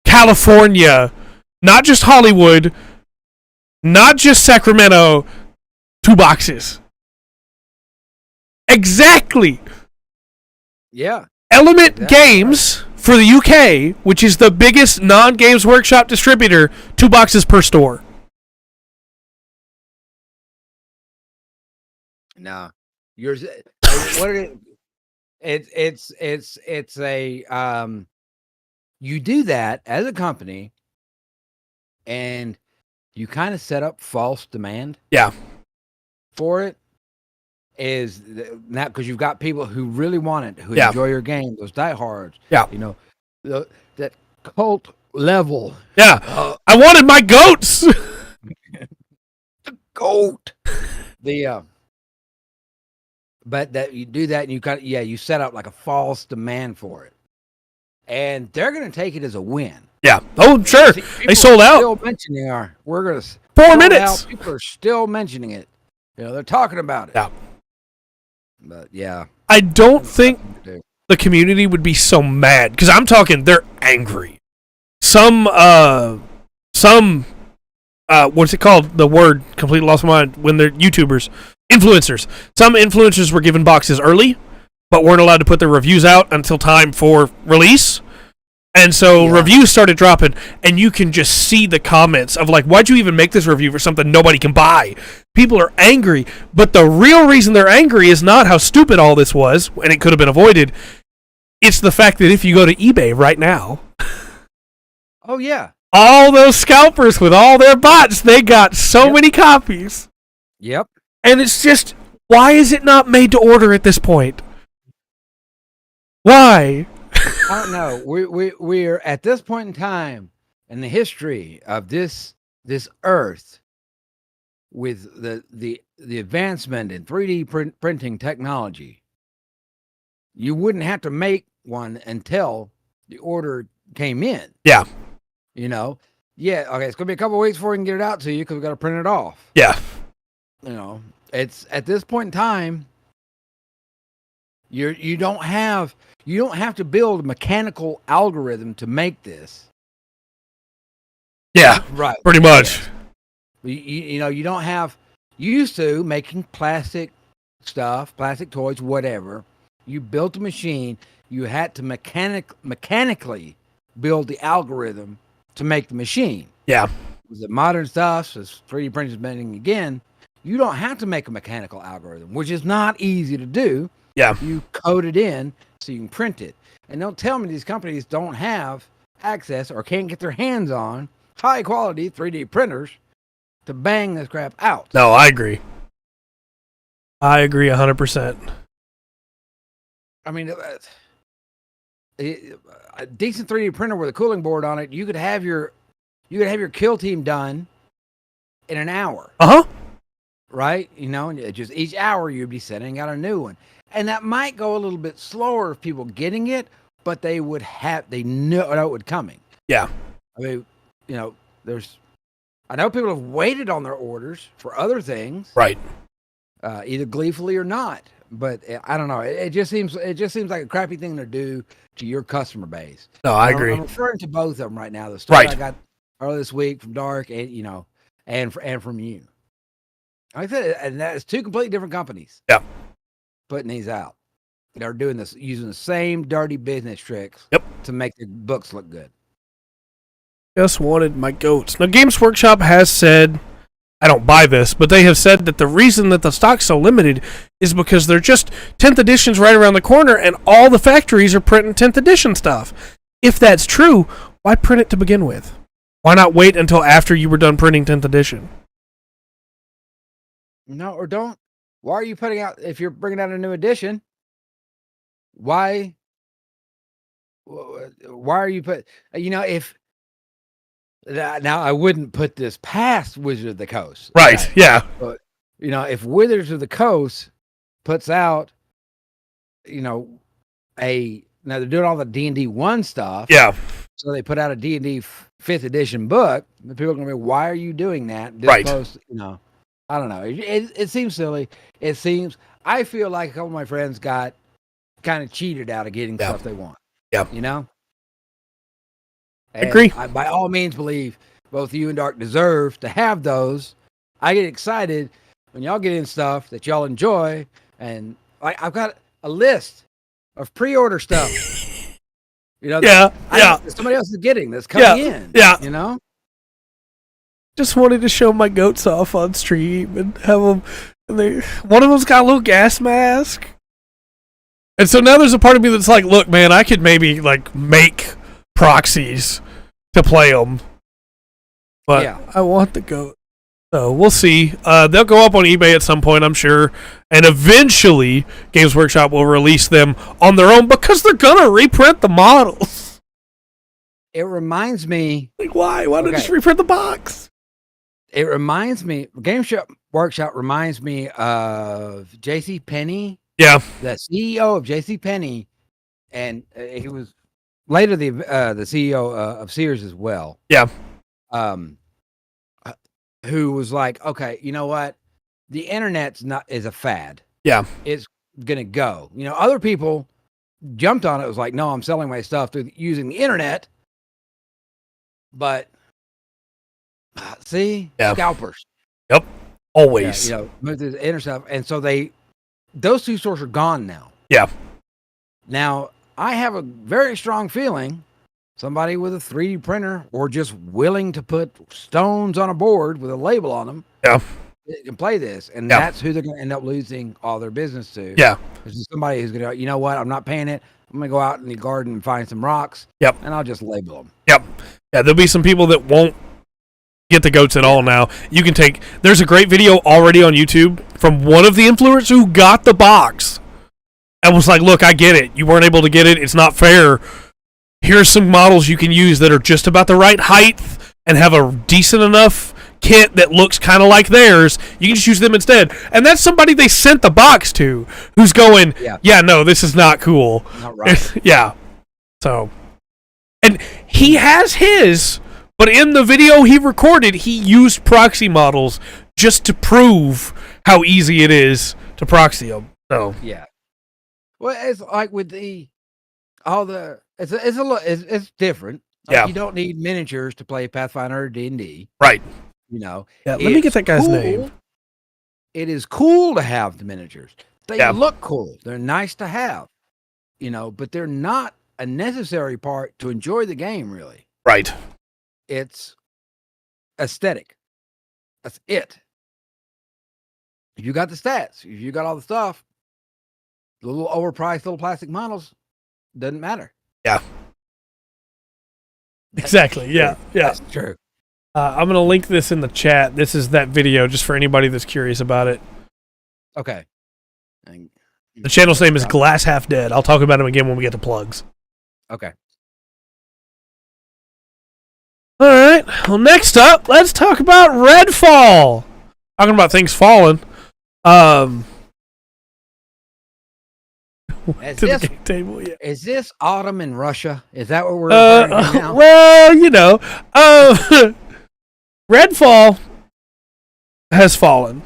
California, not just Hollywood, not just Sacramento, 2 boxes. Exactly. Yeah. Element Games for the UK, which is the biggest non-Games Workshop distributor, 2 boxes per store. No. Yours what it it's a you do that as a company and you kind of set up false demand. Yeah. For it is now because you've got people who really want it, who Yeah. enjoy your game, those diehards. Yeah. That cult level. Yeah. I wanted my goats. The goat. But that you do that and you set up like a false demand for it. And they're going to take it as a win. Yeah. Oh, sure. See, They sold out. Still mentioning we're going to 4 minutes. People are still mentioning it. They're talking about it. Yeah. But yeah. I don't think the community would be so mad because I'm talking they're angry. Some what's it called? The word completely lost my mind when they're YouTubers, influencers. Some influencers were given boxes early, but weren't allowed to put their reviews out until time for release. And so reviews started dropping, and you can just see the comments of like, why'd you even make this review for something nobody can buy? People are angry, but the real reason they're angry is not how stupid all this was, and it could have been avoided. It's the fact that if you go to eBay right now, oh yeah, all those scalpers with all their bots, they got so many copies. Yep. And it's just, why is it not made to order at this point? Why? I don't know. We're at this point in time in the history of this Earth with the advancement in 3D printing technology. You wouldn't have to make one until the order came in. Yeah. Yeah. Okay. It's gonna be a couple of weeks before we can get it out to you because we got to print it off. Yeah. It's at this point in time. You don't have to build a mechanical algorithm to make this. Yeah, right. Pretty much. You don't have. You used to making plastic stuff, plastic toys, whatever. You built a machine. You had to mechanically build the algorithm to make the machine. Yeah. With the modern stuff, as 3D printing is making again, you don't have to make a mechanical algorithm, which is not easy to do. Yeah. You code it in so you can print it. And don't tell me these companies don't have access or can't get their hands on high quality 3D printers to bang this crap out. No, I agree. I agree 100%. I mean, a decent 3D printer with a cooling board on it, you could have your kill team done in an hour. Uh-huh. Right? You know, and just each hour you'd be sending out a new one. And that might go a little bit slower if people getting it, but they know it would coming. Yeah. I mean, you know, I know people have waited on their orders for other things. Right. Either gleefully or not. But I don't know. It just seems like a crappy thing to do to your customer base. No, I agree. I'm referring to both of them right now. The story Right. I got earlier this week from Dark, and you know, and from you. Like I said, and that's two completely different companies. Yeah. Putting these out. They're doing this using the same dirty business tricks. Yep. To make the books look good. Just wanted my goats. Now, Games Workshop has said, I don't buy this, but they have said that the reason that the stock's so limited is because they're just 10th editions right around the corner, and all the factories are printing 10th edition stuff. If that's true, why print it to begin with? Why not wait until after you were done printing 10th edition? No, or don't. Why are you putting out, if you're bringing out a new edition, why are you if, now I wouldn't put this past Wizard of the Coast. Right, okay? yeah. But, if Wizards of the Coast puts out, now they're doing all the D&D 1 stuff. Yeah. So they put out a D&D 5th edition book. And people are going to be, why are you doing that? This Right. Close, I don't know. It seems silly. I feel like a couple of my friends got kind of cheated out of getting stuff they want. Yeah. And Agree. I, by all means, believe both you and Dark deserve to have those. I get excited when y'all get in stuff that y'all enjoy. And I've got a list of pre-order stuff. Yeah. Somebody else is getting that's coming in. Yeah. Just wanted to show my goats off on stream and have them. One of them's got a little gas mask. And so now there's a part of me that's like, look, man, I could maybe make proxies to play them. But I want the goat. So we'll see. They'll go up on eBay at some point, I'm sure. And eventually, Games Workshop will release them on their own because they're going to reprint the models. It reminds me. Why? Why don't you just reprint the box? It reminds me, Workshop reminds me of J.C. Penney. Yeah. The CEO of J.C. Penney, and he was later the CEO of Sears as well. Yeah. Who was like, okay, you know what? The internet's is a fad. Yeah. It's gonna go. Other people jumped on it. It was like, no, I'm selling my stuff through using the internet. But see, scalpers. Yep. Always. Move through the internet stuff, and so those two stores are gone now. Yeah. Now I have a very strong feeling somebody with a 3D printer or just willing to put stones on a board with a label on them. Yeah. Can play this, and that's who they're going to end up losing all their business to. Yeah. This is somebody who's going to, you know what? I'm not paying it. I'm going to go out in the garden and find some rocks. Yep. And I'll just label them. Yep. Yeah, there'll be some people that won't get the goats at all now. There's a great video already on YouTube from one of the influencers who got the box and was like, look, I get it. You weren't able to get it. It's not fair. Here's some models you can use that are just about the right height and have a decent enough kit that looks kind of like theirs. You can just use them instead. And that's somebody they sent the box to who's going, no, this is not cool. Not right. Yeah. So, and he has his, but in the video he recorded, he used proxy models just to prove how easy it is to proxy them. So, yeah. Well, it's like with it's different. Like you don't need miniatures to play Pathfinder or D&D. Right. Yeah, let me get that guy's name. It is cool to have the miniatures. They Yeah. look cool. They're nice to have. but they're not a necessary part to enjoy the game, really. Right. It's aesthetic. That's it. If you got the stats, if you got all the stuff, the little overpriced little plastic models, doesn't matter. Yeah. Exactly. Yeah. Yeah. That's true. I'm going to link this in the chat. This is that video just for anybody that's curious about it. Okay. The channel's name is Glass Half Dead. I'll talk about him again when we get to plugs. Okay. All right. Well, next up, let's talk about Redfall. Talking about things falling. Is to this, the game table, yeah. is this autumn in Russia? Is that what we're referring to now? Well, Redfall has fallen.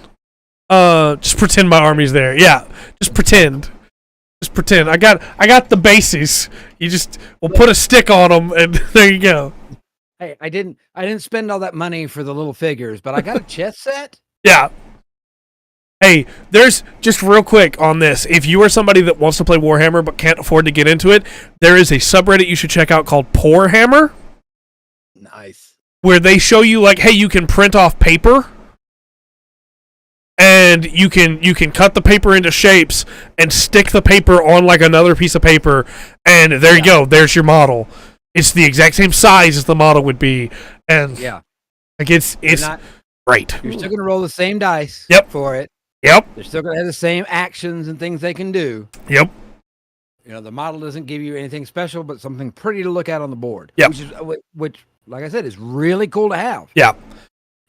Just pretend my army's there. Yeah, just pretend. Just pretend. I got the bases. We'll put a stick on them, and there you go. Hey, I didn't spend all that money for the little figures, but I got a chess set. Yeah. Hey, there's just real quick on this. If you are somebody that wants to play Warhammer but can't afford to get into it, there is a subreddit you should check out called Poor Hammer. Nice. Where they show you like, hey, you can print off paper. And you can cut the paper into shapes and stick the paper on like another piece of paper, and there you go. There's your model. It's the exact same size as the model would be, and like it's great. You're still gonna roll the same dice. For it. Yep. They're still gonna have the same actions and things they can do. Yep. The model doesn't give you anything special, but something pretty to look at on the board. Yep. Which, like I said, is really cool to have. Yeah.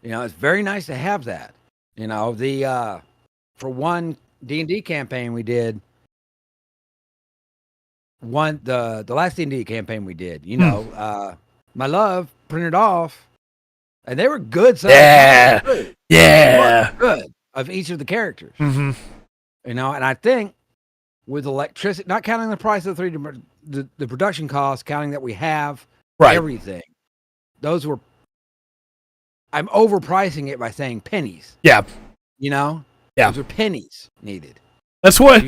It's very nice to have that. The for one D&D campaign we did, the last D&D campaign we did, my love printed off, and they were good. Good of each of the characters. Mm-hmm. And I think with electricity, not counting the price of the production costs, counting that we have everything, those were. I'm overpricing it by saying pennies. Yeah. Yeah. Those are pennies needed. That's what,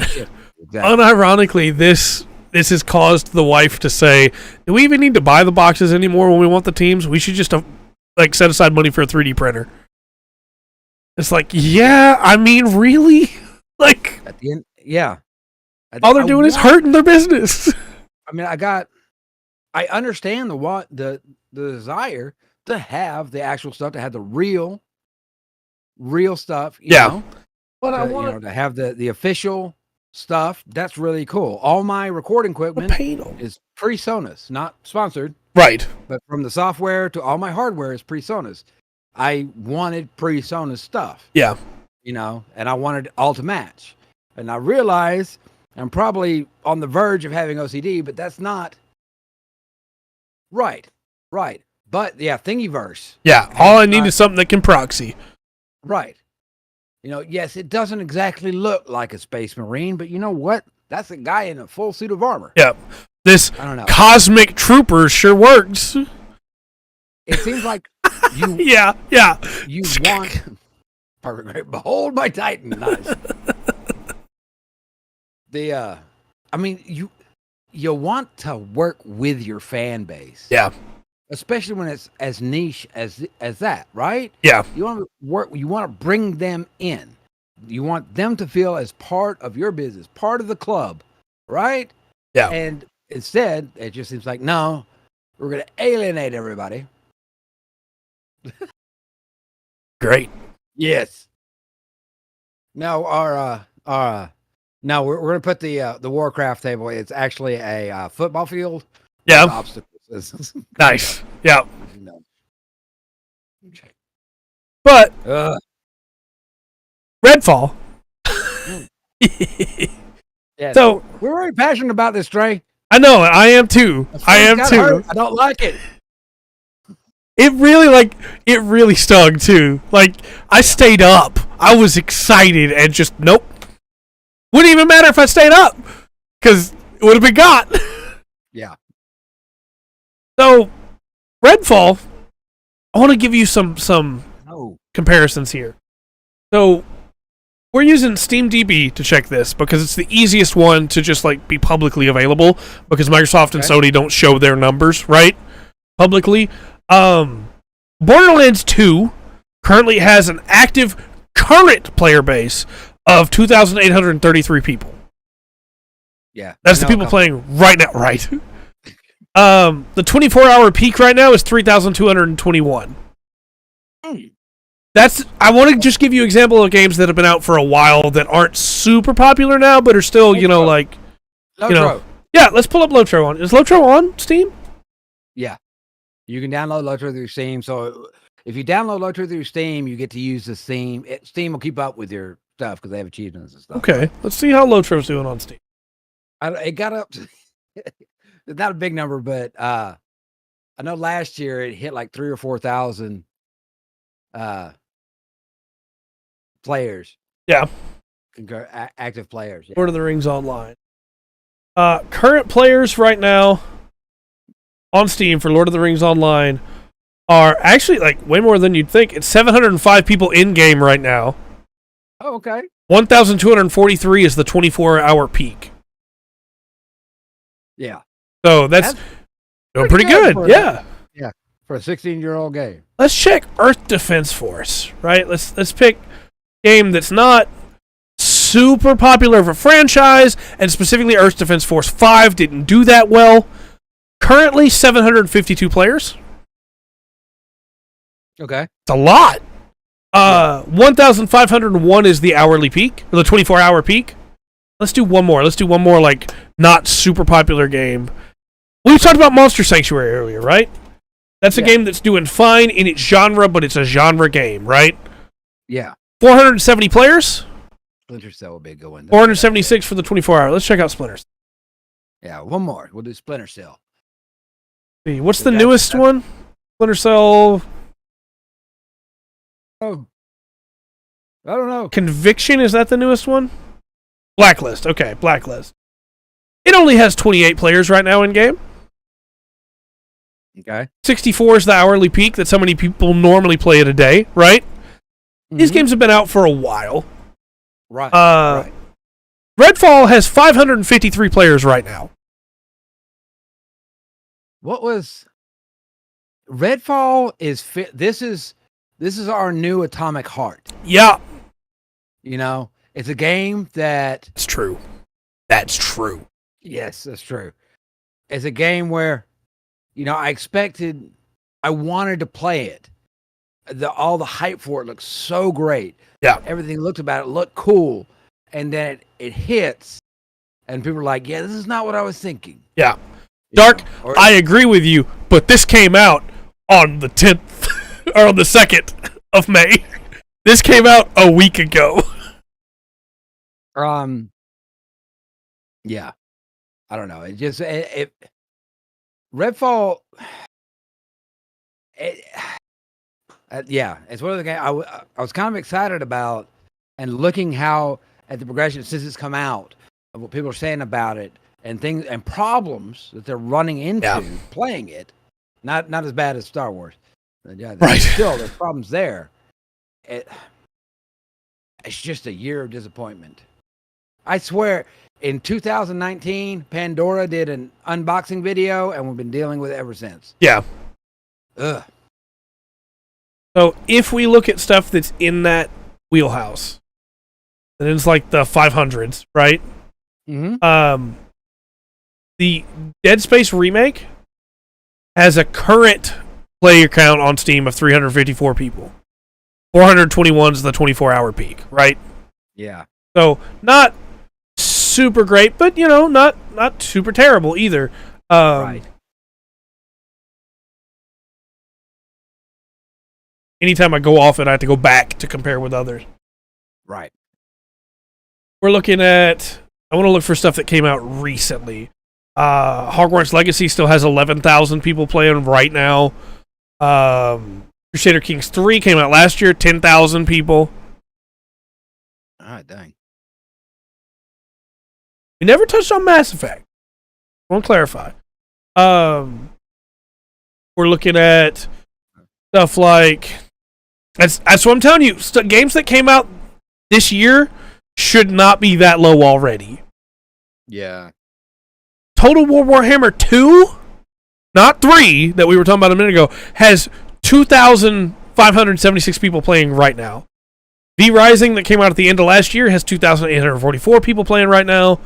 unironically, this has caused the wife to say, do we even need to buy the boxes anymore when we want the teams? We should just set aside money for a 3D printer. It's like, yeah, I mean, really? Like, at the end, yeah. All they're doing is hurting their business. I mean, I understand the desire to have the actual stuff, to have the real stuff, you know. But I want to have the official stuff. That's really cool. All my recording equipment is PreSonus, not sponsored. Right. But from the software to all my hardware is PreSonus. I wanted PreSonus stuff. Yeah. And I wanted it all to match. And I realize I'm probably on the verge of having OCD, but that's not right. Right. But yeah, Thingiverse. Yeah, all I need is something that can proxy. Right. Yes, it doesn't exactly look like a Space Marine, but you know what? That's a guy in a full suit of armor. Yeah. This I don't know. Cosmic Trooper sure works. It seems like you Yeah. You want perfect. Great. Behold my Titan. Nice. I mean, you want to work with your fan base. Yeah. Especially when it's as niche as that, right? Yeah. You want to work. You want to bring them in. You want them to feel as part of your business, part of the club, right? Yeah. And instead, it just seems like, no, we're going to alienate everybody. Great. Yes. Now now we're going to put the Warcraft table. It's actually a football field. Yeah. Obstacles. Nice. Yeah. Okay. But Redfall. Yeah. So we're very passionate about this, Trey. I know. I am too. I am too. Hurt. I don't like it. It really stung too. Like, I stayed up. I was excited and just nope. Wouldn't even matter if I stayed up because it would have been gone. Yeah. So, Redfall, I want to give you some No. comparisons here. So, We're using SteamDB to check this because it's the easiest one to just like be publicly available because Microsoft and Sony don't show their numbers, right? Publicly. Borderlands 2 currently has an active current player base of 2,833 people. Yeah. That's the people playing right now, right? The 24-hour peak right now is 3,221. I want to just give you an example of games that have been out for a while that aren't super popular now, but are still, like... Lotro. Yeah, let's pull up Lotro on. Is Lotro on Steam? Yeah. You can download Lotro through Steam. So if you download Lotro through Steam, you get to use the Steam. Steam will keep up with your stuff because they have achievements and stuff. Okay, let's see how Lotro's doing on Steam. It got up to... It's not a big number, but I know last year it hit like 3,000 or 4,000 players. Yeah. Active players. Yeah. Lord of the Rings Online. Current players right now on Steam for Lord of the Rings Online are actually like way more than you'd think. It's 705 people in game right now. Oh, okay. 1,243 is the 24-hour peak. Yeah. So that's doing pretty good. Yeah. Yeah. For a 16-year-old game. Let's check Earth Defense Force, right? Let's pick a game that's not super popular for franchise, and specifically Earth Defense Force 5 didn't do that well. Currently 752 players. Okay. It's a lot. 1,501 is the hourly peak, or the 24-hour peak. Let's do one more. Let's do one more, like, not super popular game. We talked about Monster Sanctuary earlier, right? That's a game that's doing fine in its genre, but it's a genre game, right? Yeah. 470 players. Splinter Cell will be a good one. 476 for the 24-hour. Let's check out Splinter Cell. Yeah, one more. We'll do Splinter Cell. See, what's the newest one? Splinter Cell. Oh. I don't know. Conviction, is that the newest one? Blacklist. Okay, Blacklist. It only has 28 players right now in game. Okay. 64 is the hourly peak that so many people normally play it a day, right? Mm-hmm. These games have been out for a while. Right. Right. Redfall has 553 players right now. What was Redfall is this is our new Atomic Heart. Yeah. You know, it's a game that It's true. That's true. Yes, that's true. It's a game where I wanted to play it. All the hype for it looks so great. Yeah. Everything looked about it looked cool. And then it hits and people are like, yeah, this is not what I was thinking. Yeah. Dark, I agree with you, but this came out on the 10th or on the 2nd of May. This came out a week ago. Yeah. I don't know. It just Redfall yeah, it's one of the games I was kind of excited about, and looking at the progression since it's come out, of what people are saying about it, and things and problems that they're running into playing it. Not as bad as Star Wars. Yeah, right. Still, there's problems there. It's just a year of disappointment. I swear, in 2019, Pandora did an unboxing video, and we've been dealing with it ever since. Yeah. Ugh. So if we look at stuff that's in that wheelhouse, then it's like the 500s, right? Mm-hmm. The Dead Space remake has a current player count on Steam of 354 people. 421 is the 24-hour peak, right? Yeah. So not super great, but not super terrible either. Right. Anytime I go off it, I have to go back to compare with others. Right. We're looking at... I want to look for stuff that came out recently. Hogwarts Legacy still has 11,000 people playing right now. Crusader Kings 3 came out last year, 10,000 people. Ah, dang. We never touched on Mass Effect. I want to clarify. We're looking at stuff like... That's what I'm telling you. Games that came out this year should not be that low already. Yeah. Total War Warhammer 2, not 3, that we were talking about a minute ago, has 2,576 people playing right now. V Rising, that came out at the end of last year, has 2,844 people playing right now.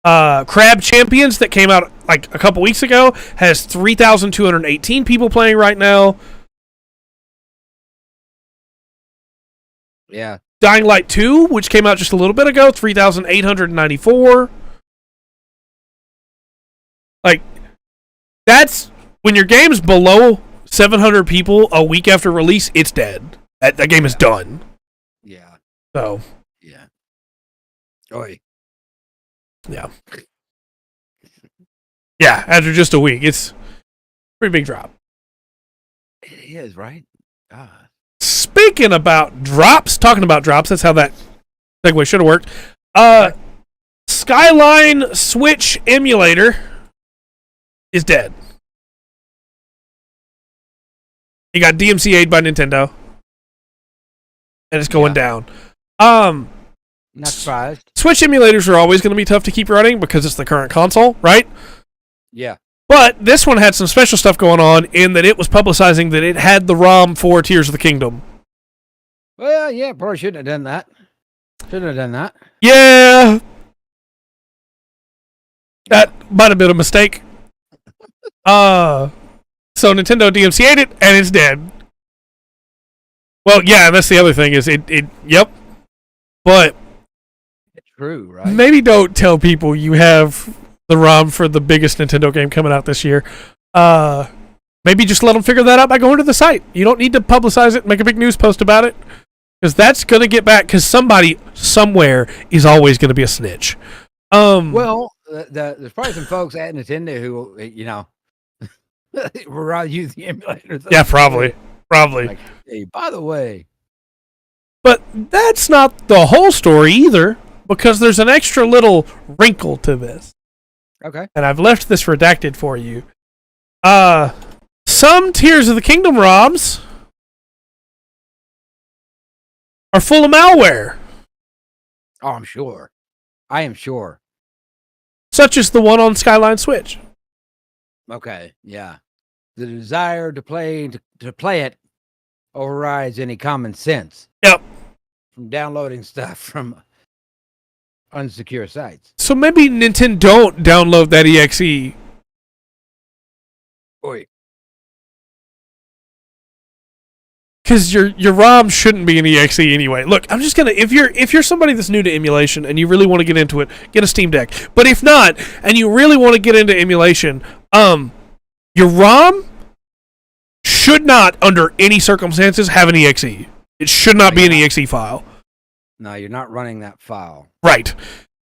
Crab Champions, that came out like a couple weeks ago, has 3,218 people playing right now. Yeah. Dying Light 2, which came out just a little bit ago, 3,894. Like, that's when your game's below 700 people a week after release, it's dead. That game is done. Yeah. So, Yeah. Oi. yeah. Yeah, after just a week, it's a pretty big drop. It is, right? God. Speaking about drops, talking about drops, that's how that segue should have worked. Skyline Switch emulator is dead. It got DMCA'd by Nintendo, and it's going down. Not surprised. Switch emulators are always going to be tough to keep running because it's the current console, right? Yeah. But this one had some special stuff going on in that it was publicizing that it had the ROM for Tears of the Kingdom. Well, yeah, probably shouldn't have done that. Shouldn't have done that. Yeah. That might have been a mistake. So Nintendo DMCA'd it, and it's dead. Well, yeah, that's the other thing is yep. But It's true, right? maybe don't tell people you have the ROM for the biggest Nintendo game coming out this year. Maybe just let them figure that out by going to the site. You don't need to publicize it, make a big news post about it, because that's going to get back, because somebody somewhere is always going to be a snitch. Well, there's probably some folks at Nintendo who, you know, would rather use the emulator. Yeah, probably. Like, hey, by the way. But that's not the whole story either, because there's an extra little wrinkle to this. Okay. And I've left this redacted for you. Some Tears of the Kingdom ROMs are full of malware, Oh, I'm sure. I am sure. such as the one on Skyline Switch. Okay. Yeah. The desire to play it overrides any common sense. Yep. From downloading stuff from unsecure sites. So maybe Nintendon't download that EXE. Oi. Because your ROM shouldn't be an EXE anyway. Look, I'm just gonna if you're somebody that's new to emulation and you really want to get into it, get a Steam Deck. But if not, and you really want to get into emulation, your ROM should not, under any circumstances, have an EXE. It should not be an EXE file. No, you're not running that file. Right.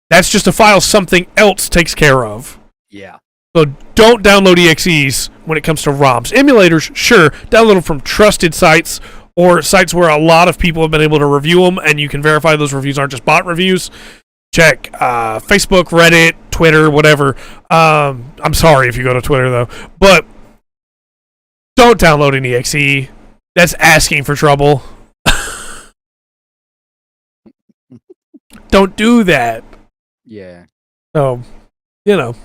That's just a file something else takes care of. Yeah. So don't download EXEs when it comes to ROMs. Emulators, sure, download them from trusted sites or sites where a lot of people have been able to review them, and you can verify those reviews aren't just bot reviews. Check Facebook, Reddit, Twitter, whatever. I'm sorry if you go to Twitter, though. But don't download an EXE. That's asking for trouble. Don't do that. Yeah. So, you know.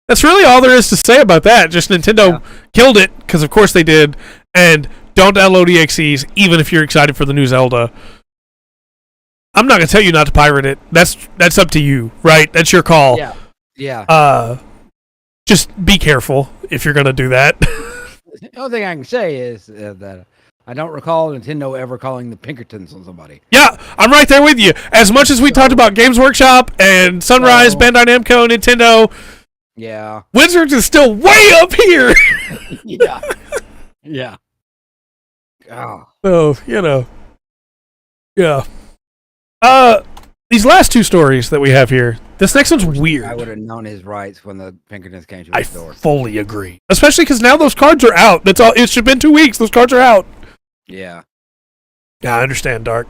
That's really all there is to say about that. Just Nintendo killed it, because of course they did. And don't download EXEs, even if you're excited for the new Zelda. I'm not going to tell you not to pirate it. That's up to you, right? That's your call. Yeah. Yeah. Just be careful if you're going to do that. The only thing I can say is that I don't recall Nintendo ever calling the Pinkertons on somebody. Yeah, I'm right there with you. As much as we talked about Games Workshop and Sunrise, Bandai Namco, Nintendo, yeah, Wizards is still way up here. yeah, yeah. Oh. So, you know. Yeah. These last two stories that we have here, this next one's weird. I would have known his rights when the Pinkertons came to I his door. fully agree. Especially because now those cards are out. That's all. It's been 2 weeks. Those cards are out. Yeah. Yeah, I understand, Dark.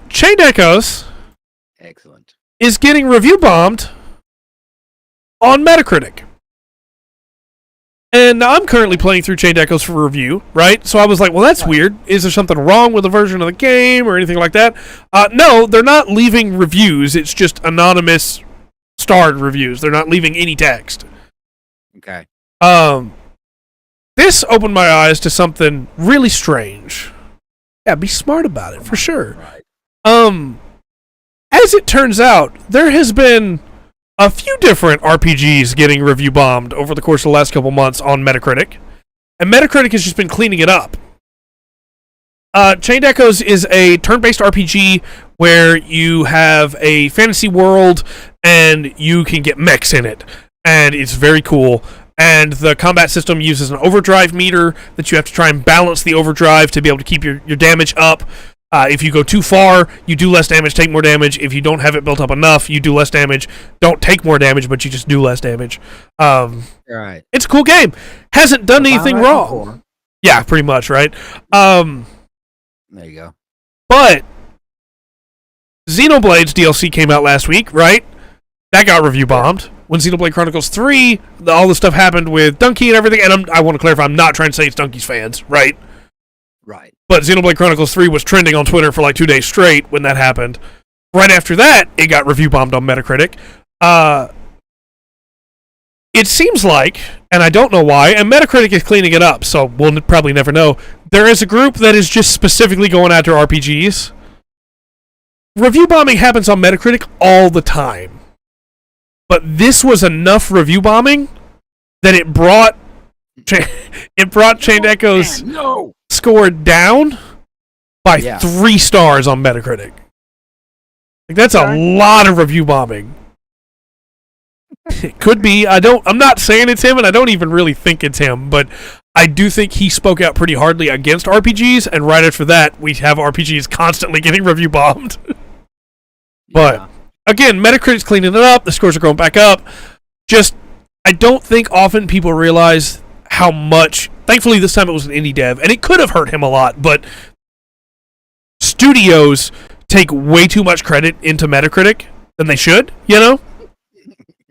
Chained Echoes Excellent. is getting review bombed on Metacritic. And now I'm currently playing through Chained Echoes for review, right? So I was like, well, that's weird. Is there something wrong with the version of the game or anything like that? No, they're not leaving reviews. It's just anonymous starred reviews. They're not leaving any text. Okay. This opened my eyes to something really strange. Yeah, be smart about it, for sure. Right. As it turns out, there has been a few different RPGs getting review bombed over the course of the last couple months on Metacritic. And Metacritic has just been cleaning it up. Chained Echoes is a turn-based RPG where you have a fantasy world and you can get mechs in it. And it's very cool. And the combat system uses an overdrive meter that you have to try and balance the overdrive to be able to keep your damage up. If you go too far, you do less damage, take more damage. If you don't have it built up enough, you do less damage. Don't take more damage, but you just do less damage. Right. It's a cool game. Hasn't done anything wrong. Yeah, pretty much, right? There you go. But Xenoblade's DLC came out last week, right? That got review bombed. When Xenoblade Chronicles 3, all the stuff happened with Donkey and everything, and I want to clarify, I'm not trying to say it's Donkey's fans, right? Right. But Xenoblade Chronicles 3 was trending on Twitter for like 2 days straight when that happened. Right after that, it got review bombed on Metacritic. It seems like, and I don't know why, and Metacritic is cleaning it up, so we'll probably never know, there is a group that is just specifically going after RPGs. Review bombing happens on Metacritic all the time. But this was enough review bombing that it brought Chained Echoes score down by 3 stars on Metacritic. Like, that's a lot of review bombing. It could be. I'm not saying it's him, and I don't even really think it's him, but I do think he spoke out pretty hardly against RPGs, and right after that, we have RPGs constantly getting review bombed. But again, Metacritic's cleaning it up. The scores are going back up. Just, I don't think often people realize how much. Thankfully, this time it was an indie dev, and it could have hurt him a lot, but studios take way too much credit into Metacritic than they should, you know?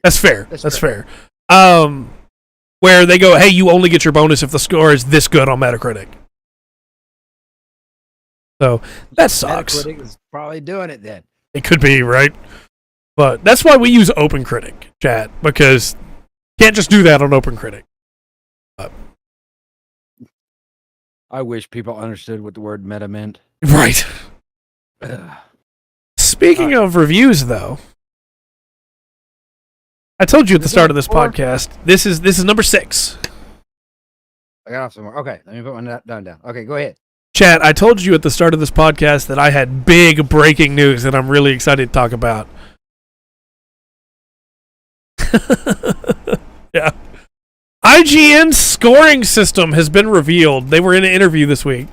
That's fair. That's fair. Where they go, hey, you only get your bonus if the score is this good on Metacritic. So, that sucks. Metacritic is probably doing it then. It could be, right? But that's why we use OpenCritic, chat, because you can't just do that on OpenCritic. I wish people understood what the word meta meant. Right. Speaking of reviews, though, I told you at the start of this podcast, this is number 6. I got off somewhere. Okay, let me put my down. Okay, go ahead. Chat, I told you at the start of this podcast that I had big breaking news that I'm really excited to talk about. Yeah. IGN's scoring system has been revealed. They were in an interview this week.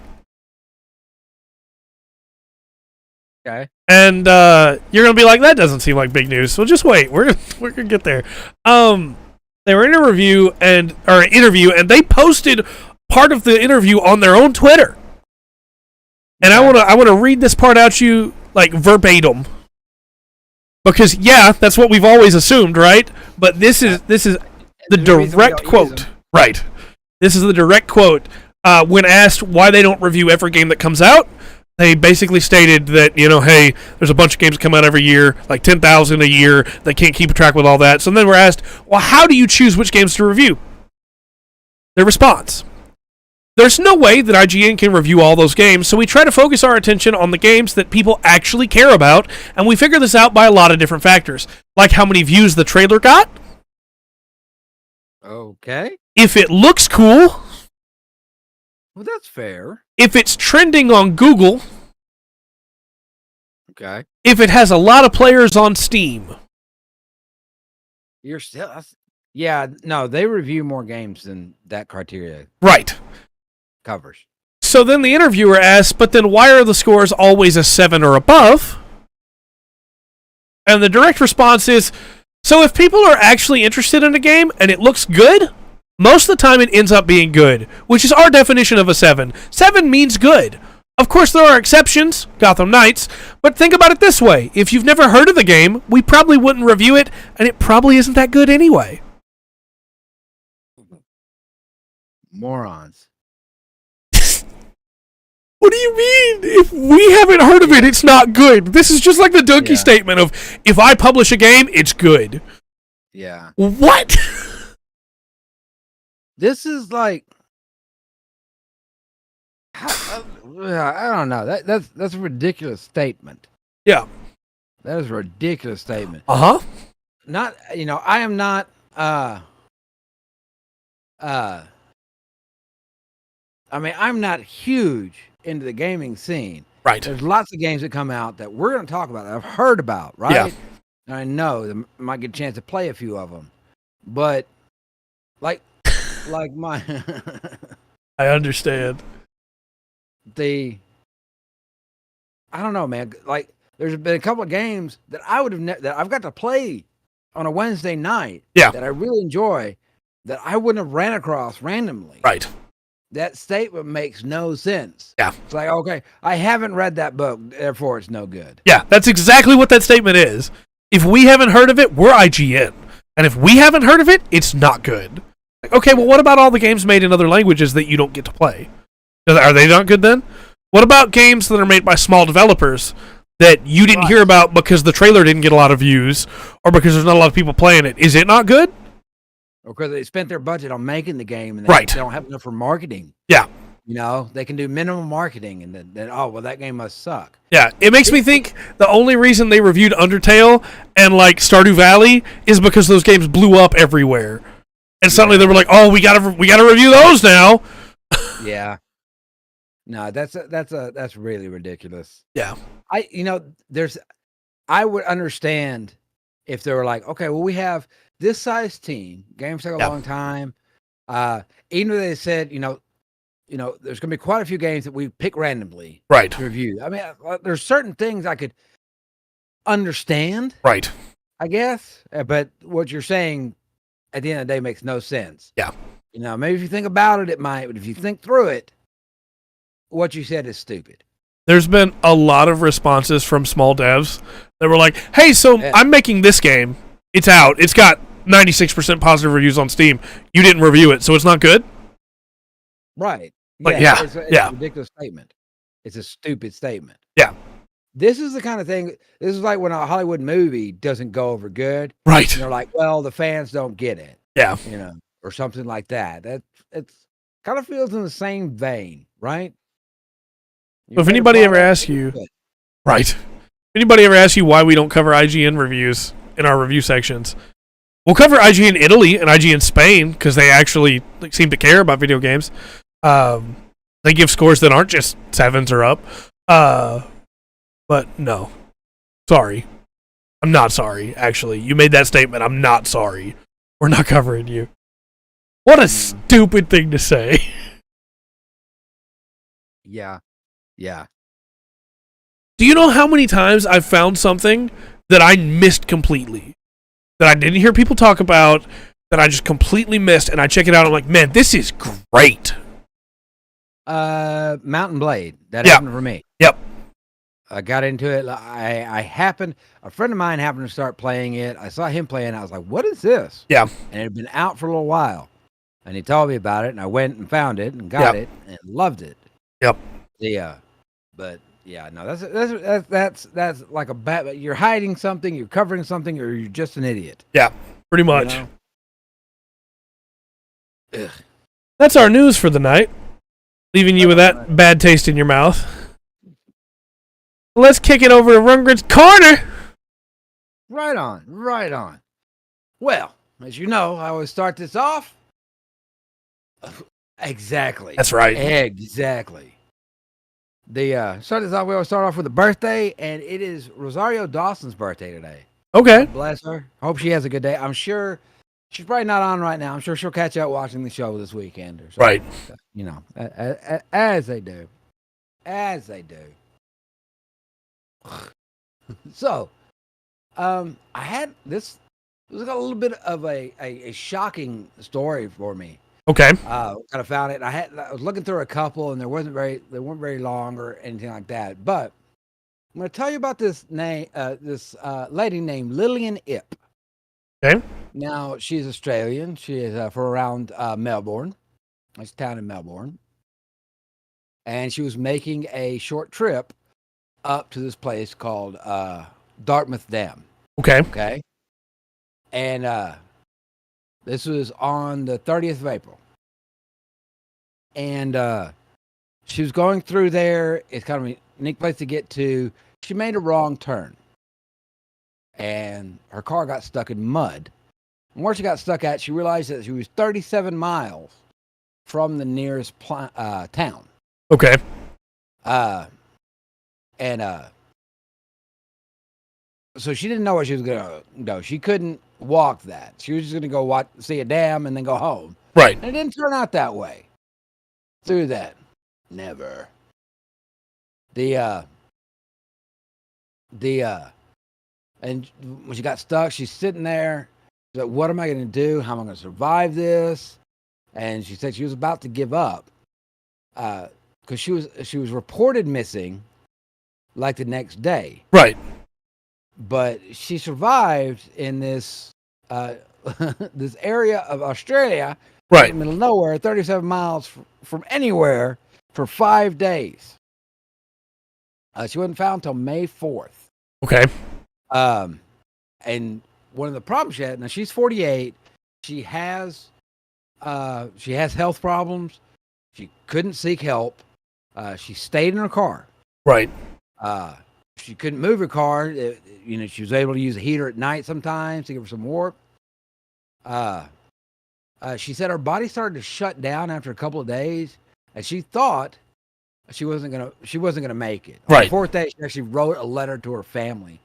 Okay. And you're going to be like, that doesn't seem like big news. So just wait. We're going to get there. They were in a interview and they posted part of the interview on their own Twitter. And I want to read this part out to you like verbatim. Because that's what we've always assumed, right? But this is the direct quote. Right. This is the direct quote. When asked why they don't review every game that comes out, they basically stated that, hey, there's a bunch of games that come out every year, like 10,000 a year. They can't keep track with all that. So then we're asked, well, how do you choose which games to review? Their response: there's no way that IGN can review all those games, so we try to focus our attention on the games that people actually care about, and we figure this out by a lot of different factors, like how many views the trailer got. Okay. If it looks cool. Well, that's fair. If it's trending on Google. Okay. If it has a lot of players on Steam. You're still... Yeah, no, they review more games than that criteria. Right. Covers. So then the interviewer asks, but then why are the scores always a 7 or above? And the direct response is, so if people are actually interested in a game and it looks good, most of the time it ends up being good, which is our definition of a 7. 7 means good. Of course, there are exceptions, Gotham Knights, but think about it this way. If you've never heard of the game, we probably wouldn't review it, and it probably isn't that good anyway. Morons. What do you mean? If we haven't heard of it, it's not good. This is just like the donkey statement of, if I publish a game, it's good. Yeah. What? This is like, I don't know. That's a ridiculous statement. Yeah. That is a ridiculous statement. Uh-huh. Not, I am not, I'm not huge into the gaming scene. Right. There's lots of games that come out that we're going to talk about, that I've heard about, right? Yeah. And I know that I might get a chance to play a few of them. But, like my... I understand. I don't know, man. Like, there's been a couple of games that I would have that I've got to play on a Wednesday night that I really enjoy that I wouldn't have ran across randomly. Right. That statement makes no sense. Yeah. It's like, okay, I haven't read that book, therefore it's no good. Yeah, that's exactly what that statement is. If we haven't heard of it, we're IGN. And if we haven't heard of it, it's not good. Like, okay, well, what about all the games made in other languages that you don't get to play? Are they not good then? What about games that are made by small developers that you didn't hear about because the trailer didn't get a lot of views or because there's not a lot of people playing it? Is it not good? Or because they spent their budget on making the game and they don't have enough for marketing. Yeah. They can do minimum marketing and then that game must suck. Yeah, it makes me think the only reason they reviewed Undertale and like Stardew Valley is because those games blew up everywhere. And suddenly they were like, "Oh, we got to review those now." Yeah. No, that's really ridiculous. Yeah. I would understand if they were like, okay, well, we have this size team. Games take a long time. Even if they said, there's going to be quite a few games that we pick randomly to review. I mean, there's certain things I could understand. Right. I guess. But what you're saying at the end of the day makes no sense. Yeah. Maybe if you think about it, it might. But if you think through it, what you said is stupid. There's been a lot of responses from small devs that were like, hey, so I'm making this game. It's out. It's got 96% positive reviews on Steam. You didn't review it, so it's not good? Right. But It's a ridiculous statement. It's a stupid statement. Yeah. This is the kind of thing, this is like when a Hollywood movie doesn't go over good. Right. And they're like, well, the fans don't get it. Yeah. Or something like that. It's kind of feels in the same vein, right? So if anybody ever asks you, right? If anybody ever asks you why we don't cover IGN reviews in our review sections, we'll cover IGN Italy and IGN Spain because they actually seem to care about video games. They give scores that aren't just 7s or up. But no, sorry, I'm not sorry. Actually, you made that statement. I'm not sorry. We're not covering you. What a stupid thing to say. Yeah. Yeah. Do you know how many times I've found something that I missed completely? That I didn't hear people talk about, that I just completely missed, and I check it out, and I'm like, man, this is great. Mountain Blade. That happened for me. Yep. I got into it. A friend of mine happened to start playing it. I saw him playing. I was like, what is this? Yeah. And it had been out for a little while. And he told me about it, and I went and found it and got it and loved it. Yep. Yeah. But yeah, no, that's like a bad. You're hiding something, you're covering something, or you're just an idiot. Yeah, pretty much. That's our news for the night. Leaving you with that bad taste in your mouth. Let's kick it over to Rungrid's Corner. Right on, right on. Well, as you know, I always start this off. Exactly. That's right. Exactly. We always start off with a birthday, and it is Rosario Dawson's birthday today. Okay. God bless her. Hope she has a good day. I'm sure she's probably not on right now. I'm sure she'll catch up watching the show this weekend or something. Right. As they do. As they do. So, I had this. It was a little bit of a shocking story for me. Okay. Kind of found it. I was looking through a couple, and they weren't very long or anything like that. But I'm going to tell you about this lady named Lillian Ip. Okay. Now she's Australian. She is from around Melbourne, It's a town in Melbourne. And she was making a short trip up to this place called Dartmouth Dam. Okay. Okay. And this was on the 30th of April. And she was going through there. It's kind of a unique place to get to. She made a wrong turn. And her car got stuck in mud. And where she got stuck at, she realized that she was 37 miles from the nearest town. Okay. So she didn't know where she was going to go. She couldn't walk that. She was just going to go see a dam and then go home. Right. And it didn't turn out that way. Through that. Never. And when she got stuck, she's sitting there. She's like, what am I going to do? How am I going to survive this? And she said she was about to give up. Because she was reported missing like the next day. Right. But she survived in this this area of Australia, Right. in the middle of nowhere, 37 miles from anywhere, for 5 days. She wasn't found until May 4th. Okay. And one of the problems she had, now she's 48, she has health problems. She couldn't seek help. She stayed in her car. Right. She couldn't move her car. She was able to use a heater at night sometimes to give her some warmth. She said her body started to shut down after a couple of days, and she thought she wasn't gonna make it. On Right. the fourth day, she actually wrote a letter to her family,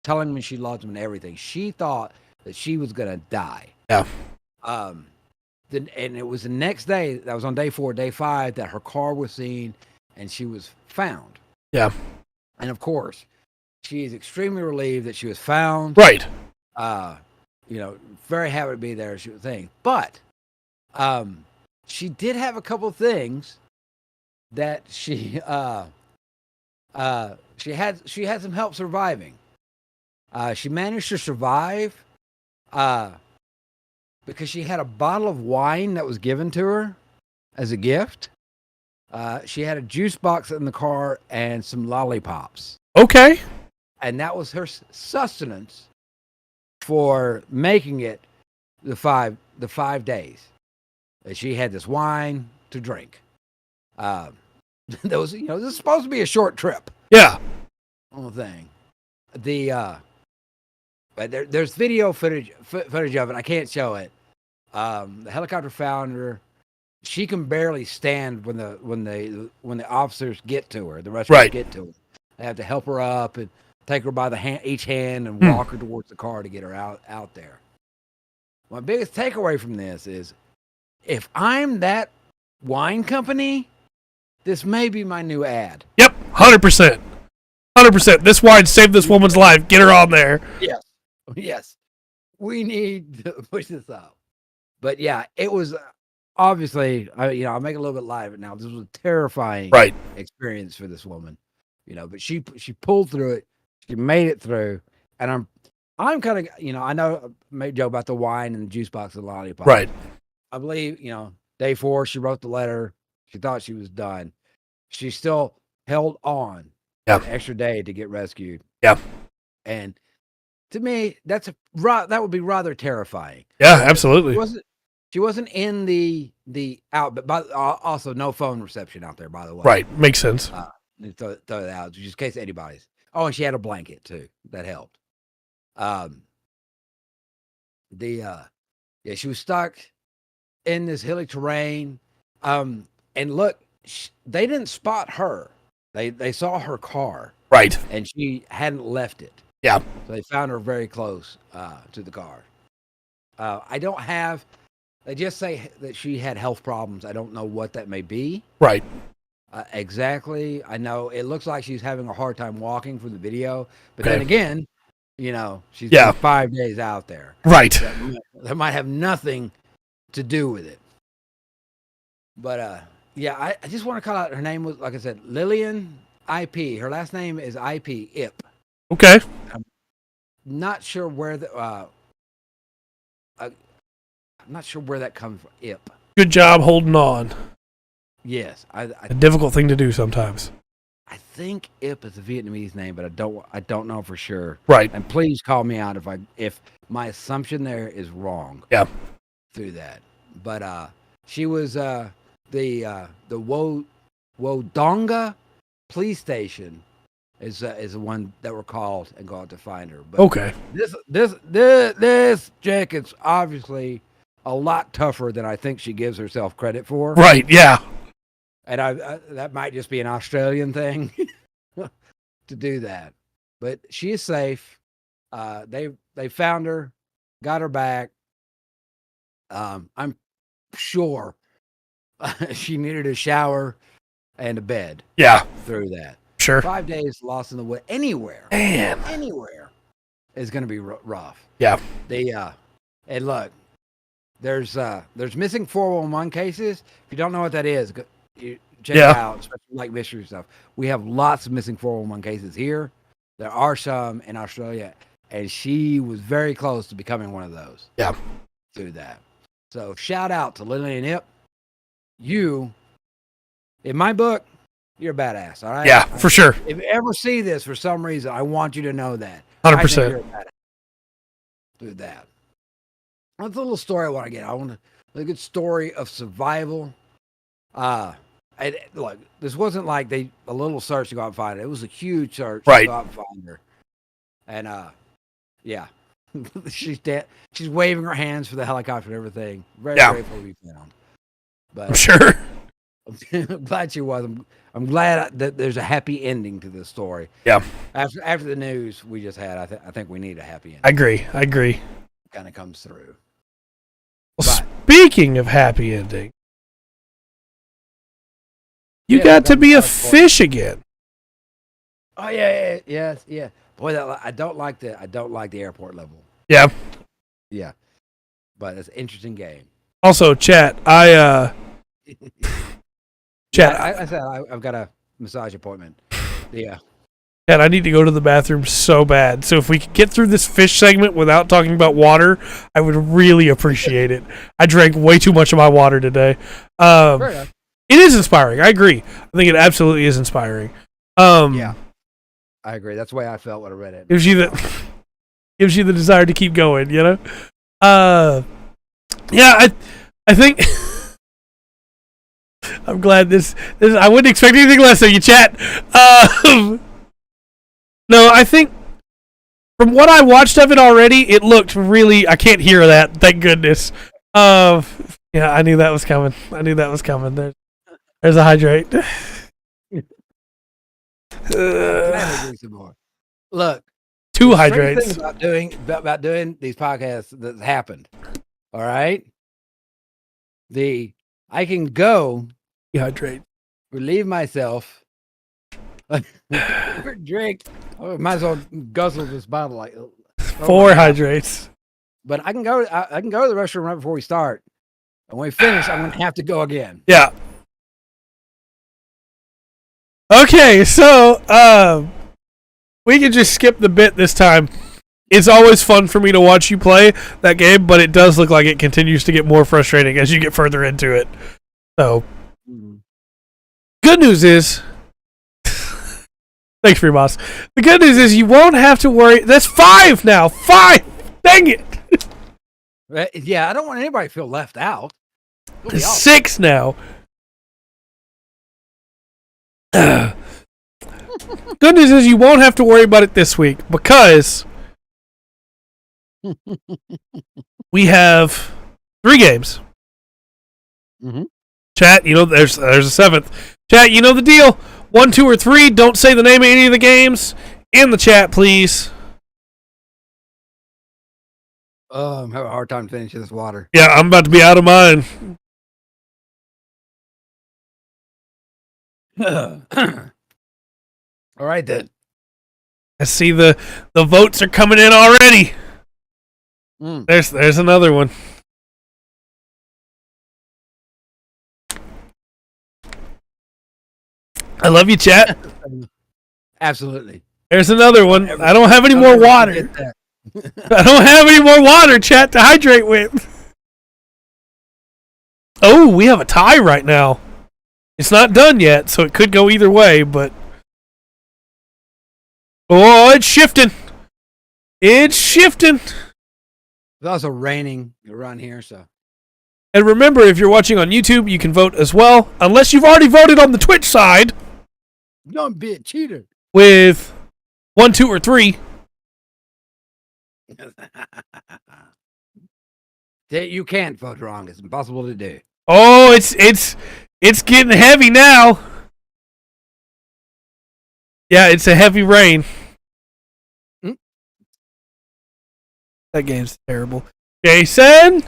telling them she loved them and everything. She thought that she was gonna die. Yeah. And it was the next day. That was on day 4, day 5, that her car was seen, and she was found. Yeah. And of course, she is extremely relieved that she was found. Right. Very happy to be there. She was saying, but she did have a couple of things that she had some help surviving. She managed to survive because she had a bottle of wine that was given to her as a gift. She had a juice box in the car and some lollipops. Okay. And that was her sustenance for making it the five days. That she had this wine to drink. This is supposed to be a short trip. Yeah. On the thing. But there's video footage of it. I can't show it. The helicopter found her. She can barely stand when the officers get to her. The rescuers get to her. They have to help her up and take her by each hand and walk her towards the car to get her out there. My biggest takeaway from this is, if I'm that wine company, this may be my new ad. Yep. 100%. 100%. This wine saved this woman's life. Get her on there. Yes. We need to push this out. But yeah, it was obviously, I'll make a little bit light of it now. This was a terrifying experience for this woman, but she pulled through it. She made it through. And I'm kind of, I know I made a joke about the wine and the juice box and the lollipop. Right. I believe, day 4, she wrote the letter. She thought she was done. She still held on an extra day to get rescued. Yeah. And to me, that would be rather terrifying. Yeah, absolutely. She wasn't in the out, but also no phone reception out there, by the way. Right. Makes sense. Throw that out just in case anybody's. Oh, and she had a blanket too. That helped. She was stuck in this hilly terrain. And look, they didn't spot her. They saw her car. Right. And she hadn't left it. Yeah. So they found her very close to the car. They just say that she had health problems. I don't know what that may be. Right. Exactly. I know it looks like she's having a hard time walking from the video. But then again, she's been 5 days out there. Right. That might have nothing to do with it. But I just want to call out, her name was, like I said, Lillian IP. Her last name is IP Ip. Okay. I'm not sure where I'm not sure where that comes from. Ip. Good job holding on. Yes, A difficult thing to do sometimes. I think Ip is a Vietnamese name, but I don't know for sure. Right. And please call me out if my assumption there is wrong. Yeah. Through that, but she was the Wodonga police station is the one that were called and go out to find her. But Okay. This chick is obviously a lot tougher than I think she gives herself credit for. Right. Yeah. And I that might just be an Australian thing to do that. But she is safe. They found her, got her back. I'm sure she needed a shower and a bed. Yeah. Through that. Sure. 5 days lost in the wood anywhere. Man. Anywhere is going to be rough. Yeah. And look, there's missing 411 cases. If you don't know what that is, you check it out, especially like mystery stuff. We have lots of missing 411 cases here. There are some in Australia, and she was very close to becoming one of those. Yeah. Through that. So shout out to Lily and Ip. You, in my book, you're a badass. All right. Yeah, for sure. If you ever see this for some reason, I want you to know that. 100%. Do that. That's a little story I want to get. I want a good story of survival. Look, this wasn't like a little search to go out and find her. It was a huge search to go out and find her. And yeah, she's dead. She's waving her hands for the helicopter and everything. Very grateful to be found. But I'm sure. I'm glad she was. I'm glad that there's a happy ending to this story. Yeah. After the news we just had, I think we need a happy ending. I agree. Kind of comes through. Well, speaking of happy ending, you got to be a fish again. Oh yeah. Boy, I don't like the airport level. Yeah. Yeah. But it's an interesting game. Also, chat, I said I've got a massage appointment. Yeah. Chat, I need to go to the bathroom so bad. So if we could get through this fish segment without talking about water, I would really appreciate it. I drank way too much of my water today. Fair enough. It is inspiring. I agree. I think it absolutely is inspiring. Yeah. I agree. That's the way I felt when I read it. Gives you the desire to keep going, you know? Yeah, I think I'm glad this I wouldn't expect anything less of you, chat. No, I think from what I watched of it already, it looked really, I can't hear that, thank goodness. Yeah, I knew that was coming. There's a hydrate. Look, 2 hydrates. About doing these podcasts that happened. All right. I can go Hydrate. relieve myself, drink. I might as well guzzle this bottle like 4 hydrates. But I can go to the restroom right before we start. And when we finish, I'm gonna have to go again. Yeah. Okay, so we can just skip the bit this time. It's always fun for me to watch you play that game, but it does look like it continues to get more frustrating as you get further into it. So, good news is, thanks for your boss. The good news is you won't have to worry. That's 5 now. 5. Dang it. Yeah, I don't want anybody to feel left out. It's 6 now. Good news is you won't have to worry about it this week because we have 3 games. Mm-hmm. Chat, you know, there's a 7th. Chat, you know the deal. 1, 2, or 3. Don't say the name of any of the games in the chat, please. I'm having a hard time finishing this water. Yeah, I'm about to be out of mine. All right then. I see the votes are coming in already. There's another one. I love you, chat. Absolutely. There's another one. I don't have any more water. I don't have any more water, chat, to hydrate with. Oh, we have a tie right now. It's not done yet, so it could go either way, but... Oh, it's shifting. It's shifting. It's also raining around here, so. And remember, if you're watching on YouTube, you can vote as well, unless you've already voted on the Twitch side. Don't be a cheater. With 1, 2, or 3. You can't vote wrong. It's impossible to do. Oh, it's getting heavy now. Yeah, it's a heavy rain. That game's terrible. Jason!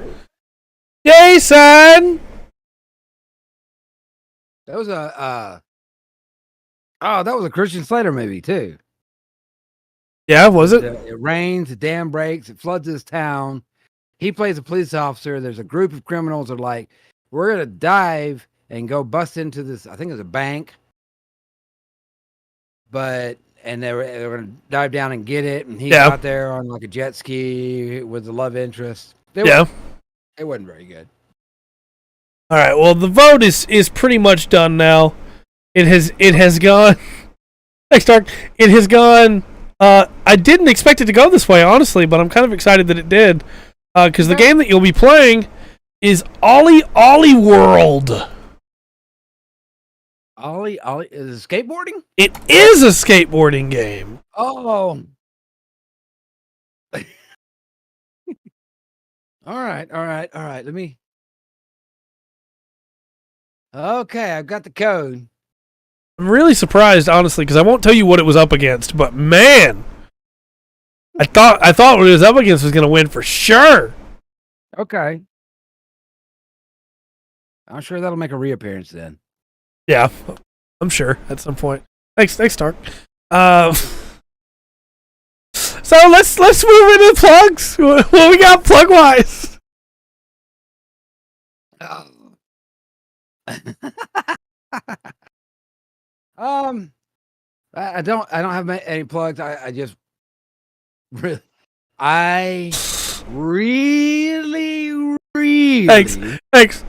Jason! That was a that was a Christian Slater movie too. Yeah, was it? It rains, the dam breaks, it floods this town. He plays a police officer. There's a group of criminals that are like, we're gonna dive and go bust into this, I think it was a bank. And they were gonna dive down and get it, and he's out there on like a jet ski with the love interest. It wasn't very good. All right. Well, the vote is pretty much done now. It has gone. Thanks, Dark. It has gone. I didn't expect it to go this way, honestly, but I'm kind of excited that it did. Because the game that you'll be playing is Ollie World. Ollie is it skateboarding? It is a skateboarding game. Oh. All right. Let me. Okay, I've got the code. I'm really surprised, honestly, because I won't tell you what it was up against, but man, I thought what it was up against was going to win for sure. Okay. I'm sure that'll make a reappearance then. Yeah, I'm sure at some point. Thanks, Stark. So let's move into plugs. What we got plug wise? I don't have any plugs. I just really Thanks.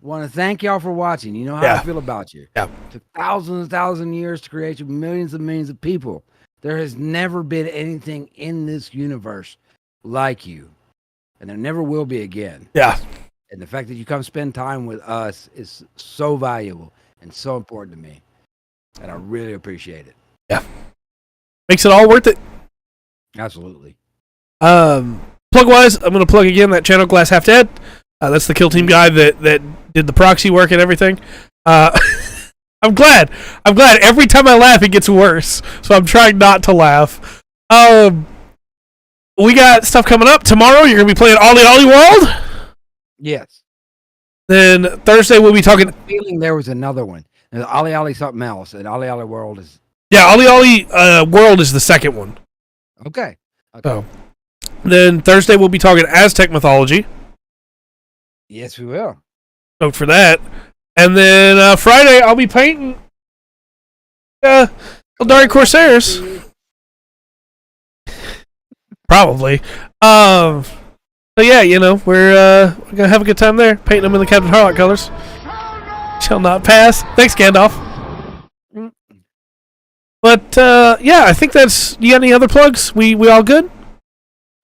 Want to thank y'all for watching. You know how I feel about you. Yeah. It took thousands of years to create you, millions and millions of people. There has never been anything in this universe like you. And there never will be again. Yeah. And the fact that you come spend time with us is so valuable and so important to me. And I really appreciate it. Yeah. Makes it all worth it. Absolutely. Plug wise, I'm going to plug again that channel Glass Half Dead. That's the Kill Team guy that did the proxy work and everything. I'm glad. Every time I laugh, it gets worse. So I'm trying not to laugh. We got stuff coming up. Tomorrow, you're going to be playing Ollie World. Yes. Then Thursday, we'll be talking... I have a feeling there was another one. There's Ollie something else. And Ollie World is... Yeah, Ollie World is the second one. Okay. Oh. Then Thursday, we'll be talking Aztec mythology. Yes, we will. Note for that. And then Friday, I'll be painting Eldari Corsairs. Probably. So yeah, we're gonna have a good time there, painting them in the Captain Harlock colors. Shall not pass. Thanks, Gandalf. But yeah, I think that's. You got any other plugs? We all good?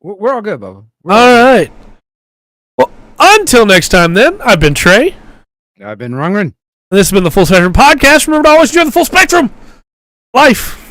We're all good, Bubba. All right. Well, until next time, then. I've been Trey. I've been Rungren. And this has been the Full Spectrum Podcast. Remember to always enjoy the full spectrum. Life.